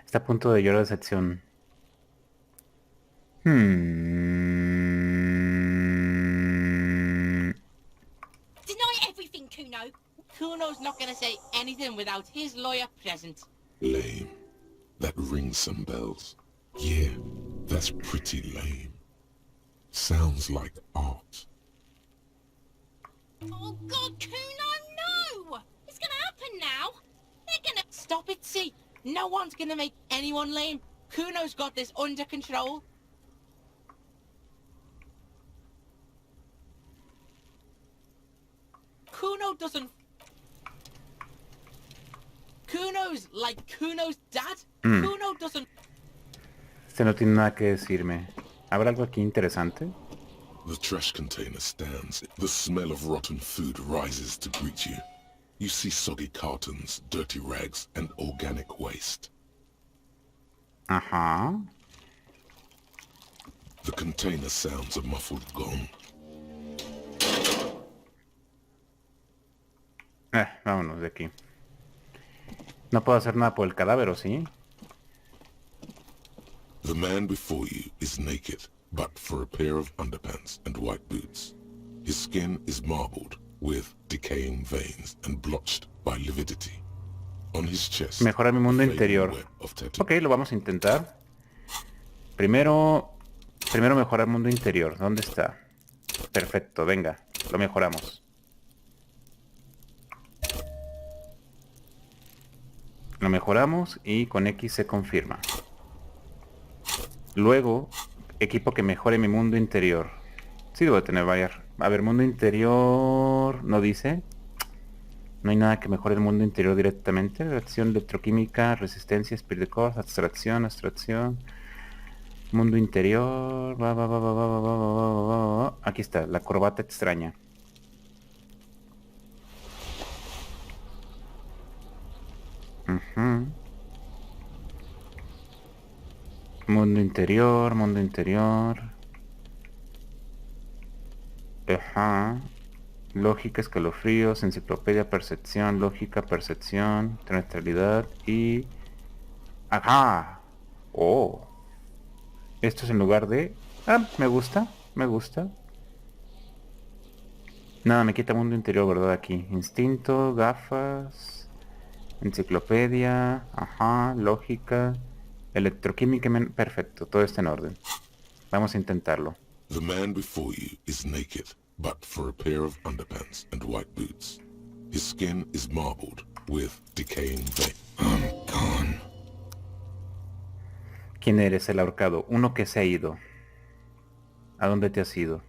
[SPEAKER 1] Está a punto de llorar de decepción.
[SPEAKER 3] Deny everything, Kuno.
[SPEAKER 7] Kuno's not gonna say anything without his lawyer present.
[SPEAKER 2] Lame. That rings some bells. Yeah, that's pretty lame. Sounds like art.
[SPEAKER 3] Oh god, Kuno, no! It's gonna happen now. They're gonna...
[SPEAKER 7] Stop it, see? No one's gonna make anyone lame. Kuno's got this under control. Kuno doesn't... Kuno's like Kuno's dad. Kuno doesn't...
[SPEAKER 1] Este no tiene nada que decirme. ¿Habrá algo aquí interesante?
[SPEAKER 2] The trash container stands. The smell of rotten food rises to greet you. You see soggy cartons, dirty rags, and organic waste.
[SPEAKER 1] Ajá.
[SPEAKER 2] The container sounds a muffled gong.
[SPEAKER 1] Vámonos de aquí. No puedo hacer nada por el cadáver, ¿o sí?
[SPEAKER 2] The man before you is naked, but for a pair of underpants and white boots. His skin is marbled, with decaying veins and blotched by lividity. On his chest,
[SPEAKER 1] Mejorar mi mundo
[SPEAKER 2] a fading
[SPEAKER 1] interior.
[SPEAKER 2] web of tattoos.
[SPEAKER 1] Ok, lo vamos a intentar. Primero mejorar mundo interior. ¿Dónde está? Perfecto, venga. Lo mejoramos. Lo mejoramos y con X se confirma. Luego, equipo que mejore mi mundo interior. Sí, debo tener varias. A ver, mundo interior... ¿No dice? No hay nada que mejore el mundo interior directamente. Reacción electroquímica, resistencia, spirit de cores, abstracción. Mundo interior... Aquí está, la corbata extraña. Mundo interior. Ajá. Lógica, escalofríos, enciclopedia, percepción, lógica, percepción, neutralidad y... ¡Ajá! ¡Oh! Esto es en lugar de... Ah, me gusta. Nada, me quita mundo interior, ¿verdad? Aquí. Instinto, gafas, enciclopedia, ajá, lógica, electroquímica, perfecto, todo está en orden. Vamos a intentarlo.
[SPEAKER 2] The man before you is naked, but for a pair of underpants and white boots. His skin is marbled with decaying veins. I'm gone.
[SPEAKER 1] ¿Quién eres, el ahorcado? Uno que se ha ido. ¿A dónde te has ido?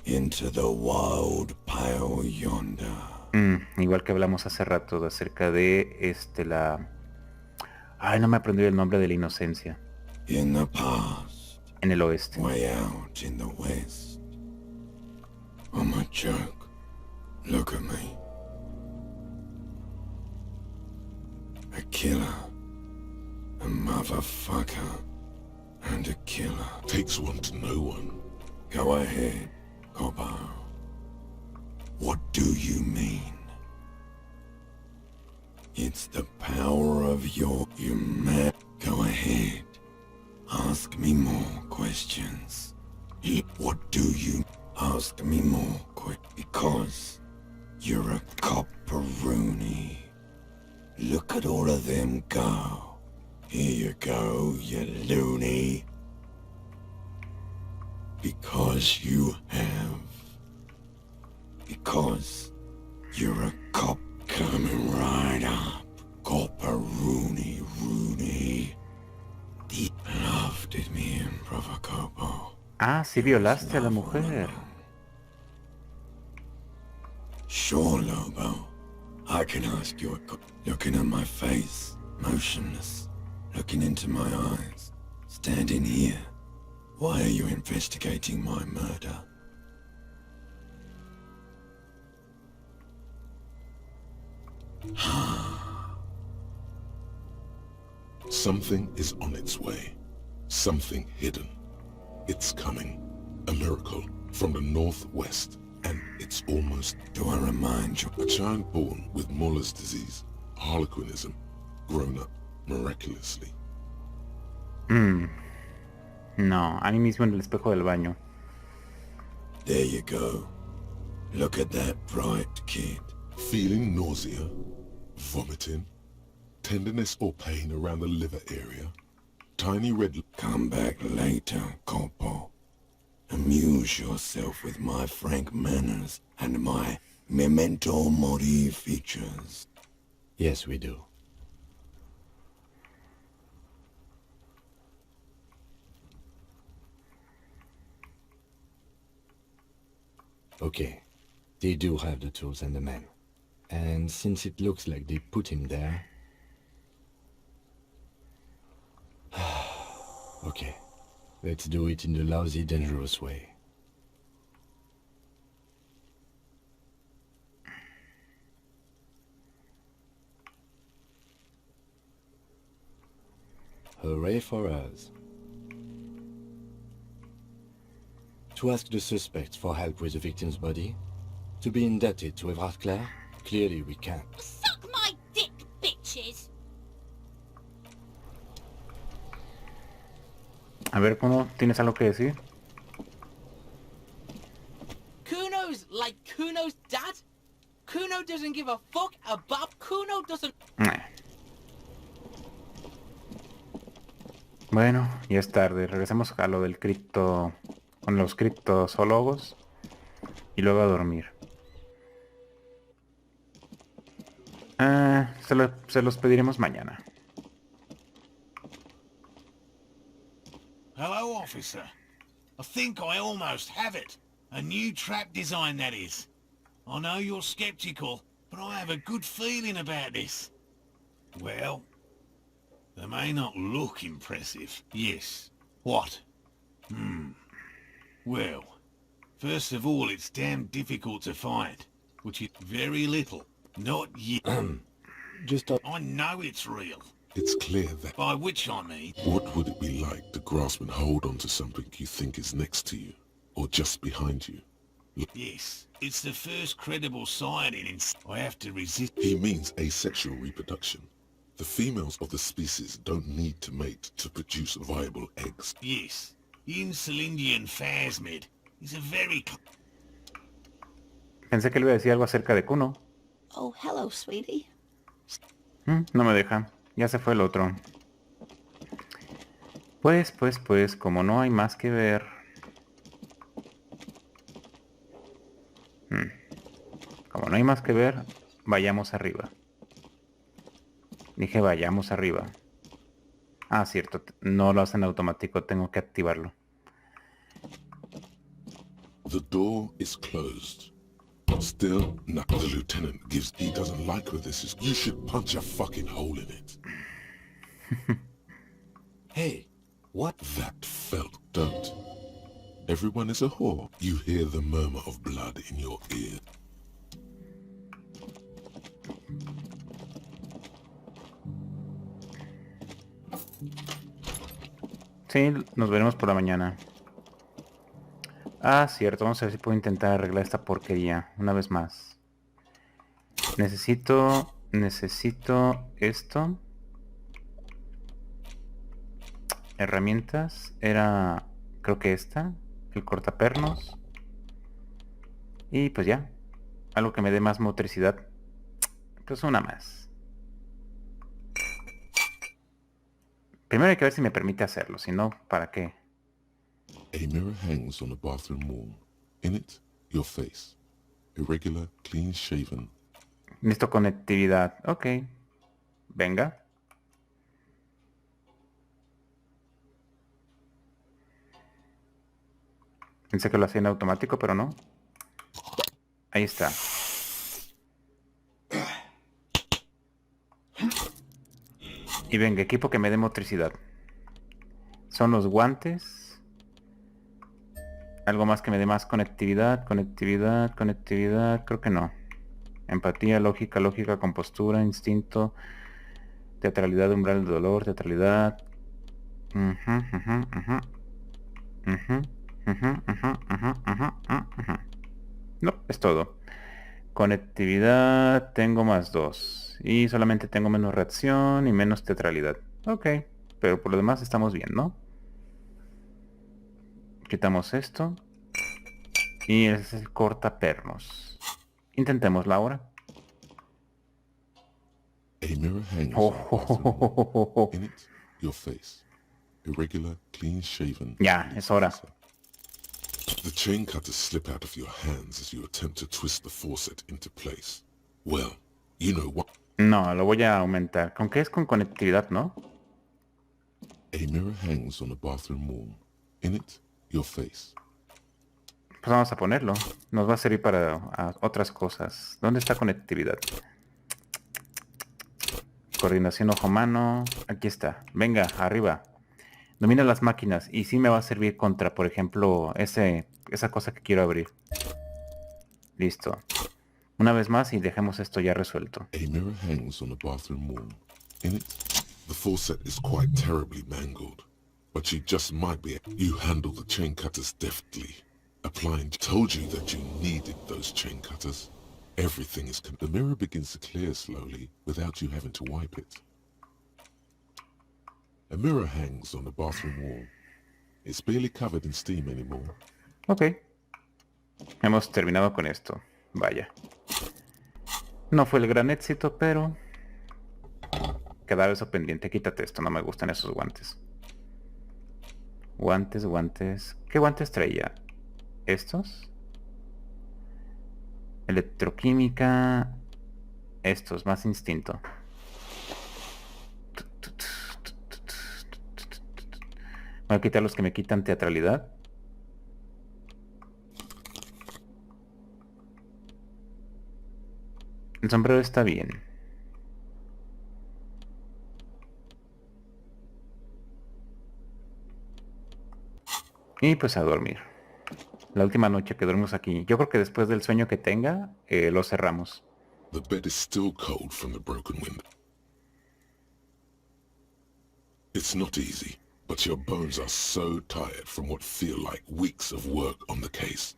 [SPEAKER 4] Into the wild pale yonder.
[SPEAKER 1] Igual que hablamos hace rato acerca de la... Ay, no me aprendí el nombre de la inocencia.
[SPEAKER 4] In the past.
[SPEAKER 1] En el oeste.
[SPEAKER 4] Way out in the west. I'm a joke. Look at me. A killer. A motherfucker. And a killer.
[SPEAKER 2] Takes one to know one.
[SPEAKER 4] Go ahead, Cobbo. What do you mean? It's the power of your humanity. Go ahead. Ask me more questions. What do you ask me more questions? Because you're a copperoonie. Look at all of them go. Here you go, you loony. Because you have. Because you're a cop coming right up. Copperoonie, Rooney. Deep love did me in, brother Copo.
[SPEAKER 1] Ah, sí violaste a la mujer.
[SPEAKER 4] Sure, Lobo. I can ask you looking at my face, motionless, looking into my eyes, standing here. Why are you investigating my murder?
[SPEAKER 2] Something is on its way. Something hidden. It's coming. A miracle from the northwest. And it's almost...
[SPEAKER 4] Do I remind you?
[SPEAKER 2] A child born with Muller's disease, harlequinism, grown up miraculously.
[SPEAKER 1] No, a mí mismo en el espejo del baño.
[SPEAKER 4] There you go. Look at that bright kid.
[SPEAKER 2] Feeling nausea, vomiting, tenderness or pain around the liver area, tiny red...
[SPEAKER 4] Come back later, Corpo. Amuse yourself with my frank manners and my memento mori features. Yes, we do. Okay, they do have the tools and the men. And since it looks like they put him there... Okay, let's do it in the lousy, dangerous way. Hooray for us. To ask the suspects for help with the victim's body? To be indebted to Evrard Clare? Clearly we can't.
[SPEAKER 12] Suck my dick, bitches!
[SPEAKER 1] A ver, Kuno, ¿tienes algo que decir?
[SPEAKER 7] Kuno's like Kuno's dad? Kuno doesn't give a fuck about... Kuno doesn't...
[SPEAKER 1] Bueno, ya es tarde. Regresemos a lo del cripto... Con los criptozoólogos. Y luego a dormir. Se los pediremos mañana.
[SPEAKER 8] Hello, officer. I think I almost have it. A new trap design, that is. I know you're skeptical, but I have a good feeling about this. Well, they may not look impressive. Yes. What? Well, first of all, it's damn difficult to find, which is very little. Not yet. I know it's real.
[SPEAKER 2] It's clear that...
[SPEAKER 8] By which I mean...
[SPEAKER 2] What would it be like to grasp and hold onto something you think is next to you, or just behind you?
[SPEAKER 8] Yes, it's the first credible sighting in... I have to resist...
[SPEAKER 2] He means asexual reproduction. The females of the species don't need to mate to produce viable eggs.
[SPEAKER 8] Yes, Insulindian phasmid is a very...
[SPEAKER 1] Pensé que le iba a decir algo acerca de Kuno.
[SPEAKER 11] Oh, hello, sweetie.
[SPEAKER 1] No me deja. Ya se fue el otro. Pues, como no hay más que ver... Como no hay más que ver, vayamos arriba. Dije vayamos arriba. Ah, cierto. No lo hacen automático. Tengo que activarlo.
[SPEAKER 2] The door is closed. Still, the lieutenant gives... He doesn't like where this is. You should punch a fucking hole in it.
[SPEAKER 4] Hey, what?
[SPEAKER 2] That felt don't. Everyone is a whore. You hear the murmur of blood in your ear.
[SPEAKER 1] Sí, nos veremos por la mañana. Ah, cierto. Vamos a ver si puedo intentar arreglar esta porquería. Una vez más. Necesito esto. Herramientas. Era, creo que esta. El cortapernos. Y pues ya. Algo que me dé más motricidad. Pues una más. Primero hay que ver si me permite hacerlo. Si no, ¿para qué?
[SPEAKER 2] A mirror hangs on the bathroom wall. In it, your face. Irregular, clean shaven.
[SPEAKER 1] Listo, conectividad. Ok. Venga. Pensé que lo hacía en automático, pero no. Ahí está. Y venga, equipo que me dé motricidad. Son los guantes. Algo más que me dé más conectividad. Creo que no. Empatía, lógica, compostura, instinto, teatralidad, umbral del dolor, teatralidad. No, es todo. Conectividad, tengo más 2. Y solamente tengo menos reacción y menos teatralidad. Ok, pero por lo demás estamos bien, ¿no? Quitamos esto. Y ese es el cortapernos. Intentémoslo ahora.
[SPEAKER 2] A mirror hangs on the bathroom wall. In it, your face. Irregular, clean shaven.
[SPEAKER 1] Ya, es hora.
[SPEAKER 2] The chain cutters slip out of your hands as you attempt to twist the faucet into place. Well, you know what...
[SPEAKER 1] No, lo voy a aumentar. ¿Con qué es? Con conectividad, ¿no?
[SPEAKER 2] A mirror hangs on the bathroom wall. In it, your face.
[SPEAKER 1] Pues vamos a ponerlo. Nos va a servir para otras cosas. ¿Dónde está conectividad? Coordinación ojo-mano. Aquí está. Venga, arriba. Domina las máquinas. Y sí me va a servir contra, por ejemplo, esa cosa que quiero abrir. Listo. Una vez más y dejemos esto ya resuelto.
[SPEAKER 2] A mirror hangs on the bathroom wall. In it, the faucet is quite terribly mangled. But you just might be... You handle the chain cutters deftly. Applying... Told you that you needed those chain cutters. Everything is... The mirror begins to clear slowly without you having to wipe it. A mirror hangs on the bathroom wall. It's barely covered in steam anymore.
[SPEAKER 1] Ok. Hemos terminado con esto. Vaya. No fue el gran éxito, pero... Quedaba eso pendiente. Quítate esto, no me gustan esos guantes. Guantes. ¿Qué guantes traía? ¿Estos? Electroquímica. Estos, más instinto. Voy a quitar los que me quitan teatralidad. El sombrero está bien. Y pues a dormir. La última noche que dormimos aquí. Yo creo que después del sueño que tenga, lo cerramos.
[SPEAKER 2] The bed is still cold from the broken window. It's not easy, but your bones are so tired from what feel like weeks of work on the case.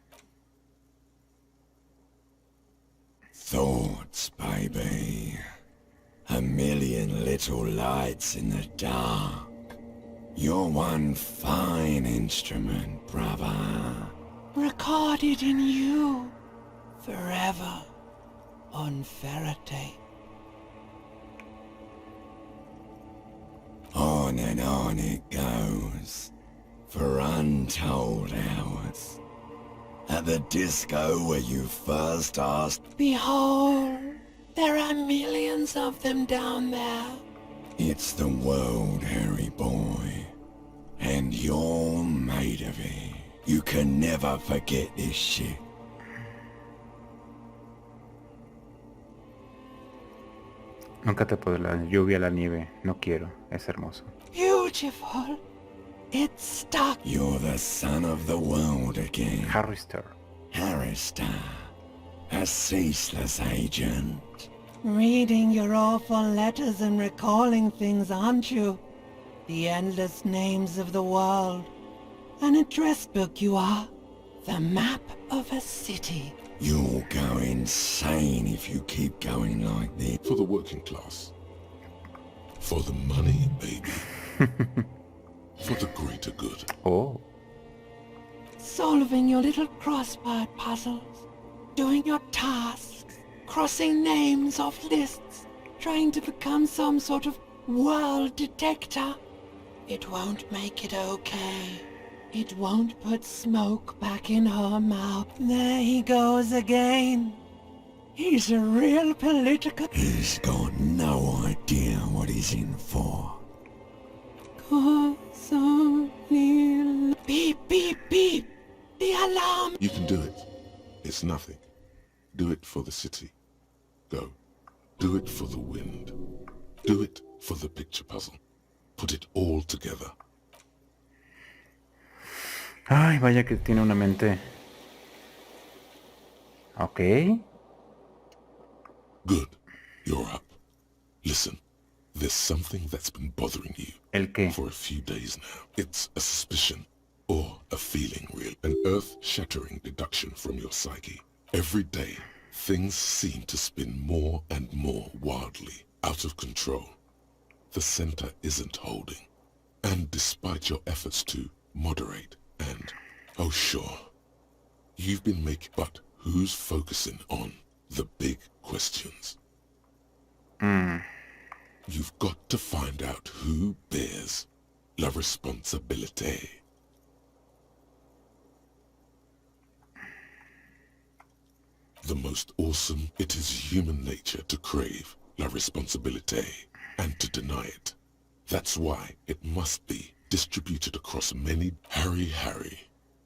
[SPEAKER 4] Thoughts, baby. A million little lights in the dark. You're one fine instrument, brother.
[SPEAKER 6] Recorded in you. Forever. On Faraday.
[SPEAKER 4] On and on it goes. For untold hours. At the disco where you first asked,
[SPEAKER 6] Behold, there are millions of them down there.
[SPEAKER 4] it's the world, Harry boy. And you're made of it. You can never forget this shit.
[SPEAKER 1] Nunca te puedo la lluvia, la nieve. No quiero. Es hermoso.
[SPEAKER 6] Beautiful. It's stuck.
[SPEAKER 4] You're the son of the world again.
[SPEAKER 1] Harrister.
[SPEAKER 4] Harrister. A ceaseless agent.
[SPEAKER 6] Reading your awful letters and recalling things, aren't you? The endless names of the world. An address book you are. The map of a city.
[SPEAKER 4] You'll go insane if you keep going like this.
[SPEAKER 2] For the working class. For the money, baby. For the greater good.
[SPEAKER 1] Oh.
[SPEAKER 6] Solving your little crossword puzzles. Doing your tasks. Crossing names off lists. Trying to become some sort of world detector. It won't make it okay. It won't put smoke back in her mouth. There he goes again. He's a real political...
[SPEAKER 4] He's got no idea what he's in for.
[SPEAKER 6] Beep, beep, beep. The alarm.
[SPEAKER 2] You can do it. It's nothing. Do it for the city. Go. Do it for the wind. Do it for the picture puzzle. Put it all together.
[SPEAKER 1] Ay, vaya que tiene una mente. Ok.
[SPEAKER 2] Good. You're up. Listen. There's something that's been bothering you.
[SPEAKER 1] ¿El qué?
[SPEAKER 2] For a few days now. It's a suspicion. Or a feeling, real. An earth-shattering deduction from your psyche. Every day, things seem to spin more and more wildly, out of control. The center isn't holding. And despite your efforts to moderate and, oh sure, you've been making, but who's focusing on the big questions? You've got to find out who bears la responsabilité. The most awesome, it is human nature to crave la responsabilité and to deny it. That's why it must be distributed across many. Harry,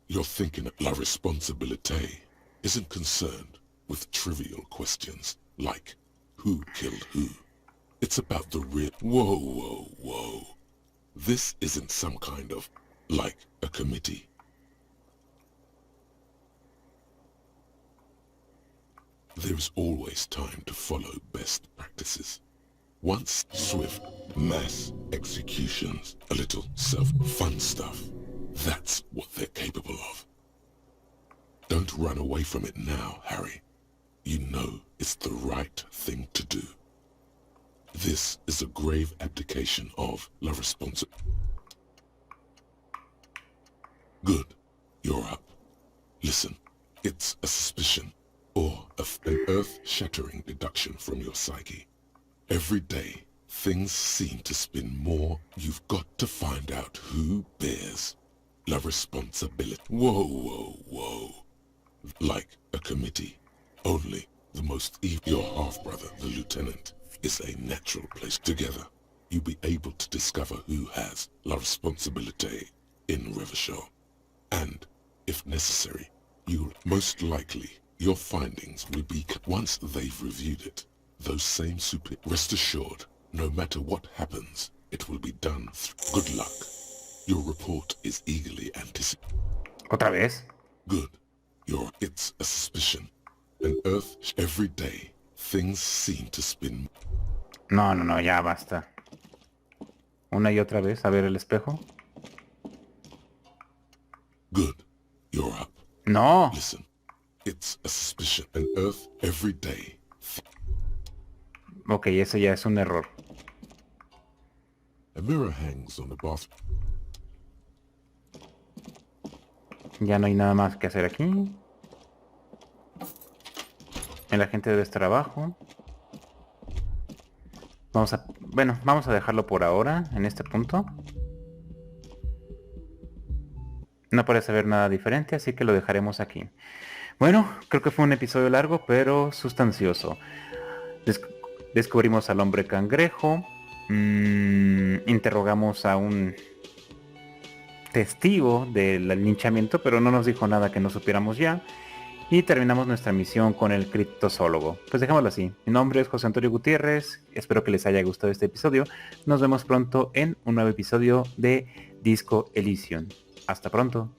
[SPEAKER 2] you're thinking that la responsabilité isn't concerned with trivial questions like who killed who. It's about the real... Whoa. This isn't some kind of, like, a committee. There's always time to follow best practices. Once swift, mass executions, a little self-fun stuff. That's what they're capable of. Don't run away from it now, Harry. You know it's the right thing to do. This is a grave abdication of la responsabilité. Good. You're up. Listen, it's a suspicion, or an earth-shattering deduction from your psyche. Every day, things seem to spin more. You've got to find out who bears la responsabilité. Whoa. Like a committee. Only the most evil. Your half-brother, the lieutenant, is a natural place. Together, you'll be able to discover who has la responsabilité in Rivershaw. And, if necessary, you'll most likely, your findings will be... Once they've reviewed it, Those same super... Rest assured, no matter what happens, it will be done. Good luck. Your report is eagerly anticipated.
[SPEAKER 1] ¿Otra vez?
[SPEAKER 2] Good. It's a suspicion. On Earth, every day, things seem to spin.
[SPEAKER 1] No, ya basta. Una y otra vez, a ver el espejo.
[SPEAKER 2] Good. You're up.
[SPEAKER 1] No.
[SPEAKER 2] Listen. It's a suspicion. On Earth, every day.
[SPEAKER 1] Ok, eso ya es un error.
[SPEAKER 2] A mirror hangs on the bathroom.
[SPEAKER 1] Ya no hay nada más que hacer aquí. El agente debe estar abajo. Vamos a dejarlo por ahora, en este punto. No parece haber nada diferente, así que lo dejaremos aquí. Bueno, creo que fue un episodio largo, pero sustancioso. Descubrimos al hombre cangrejo. Interrogamos a un testigo del linchamiento, pero no nos dijo nada que no supiéramos ya. Y terminamos nuestra misión con el criptozoólogo. Pues dejémoslo así. Mi nombre es José Antonio Gutiérrez. Espero que les haya gustado este episodio. Nos vemos pronto en un nuevo episodio de Disco Elysium. Hasta pronto.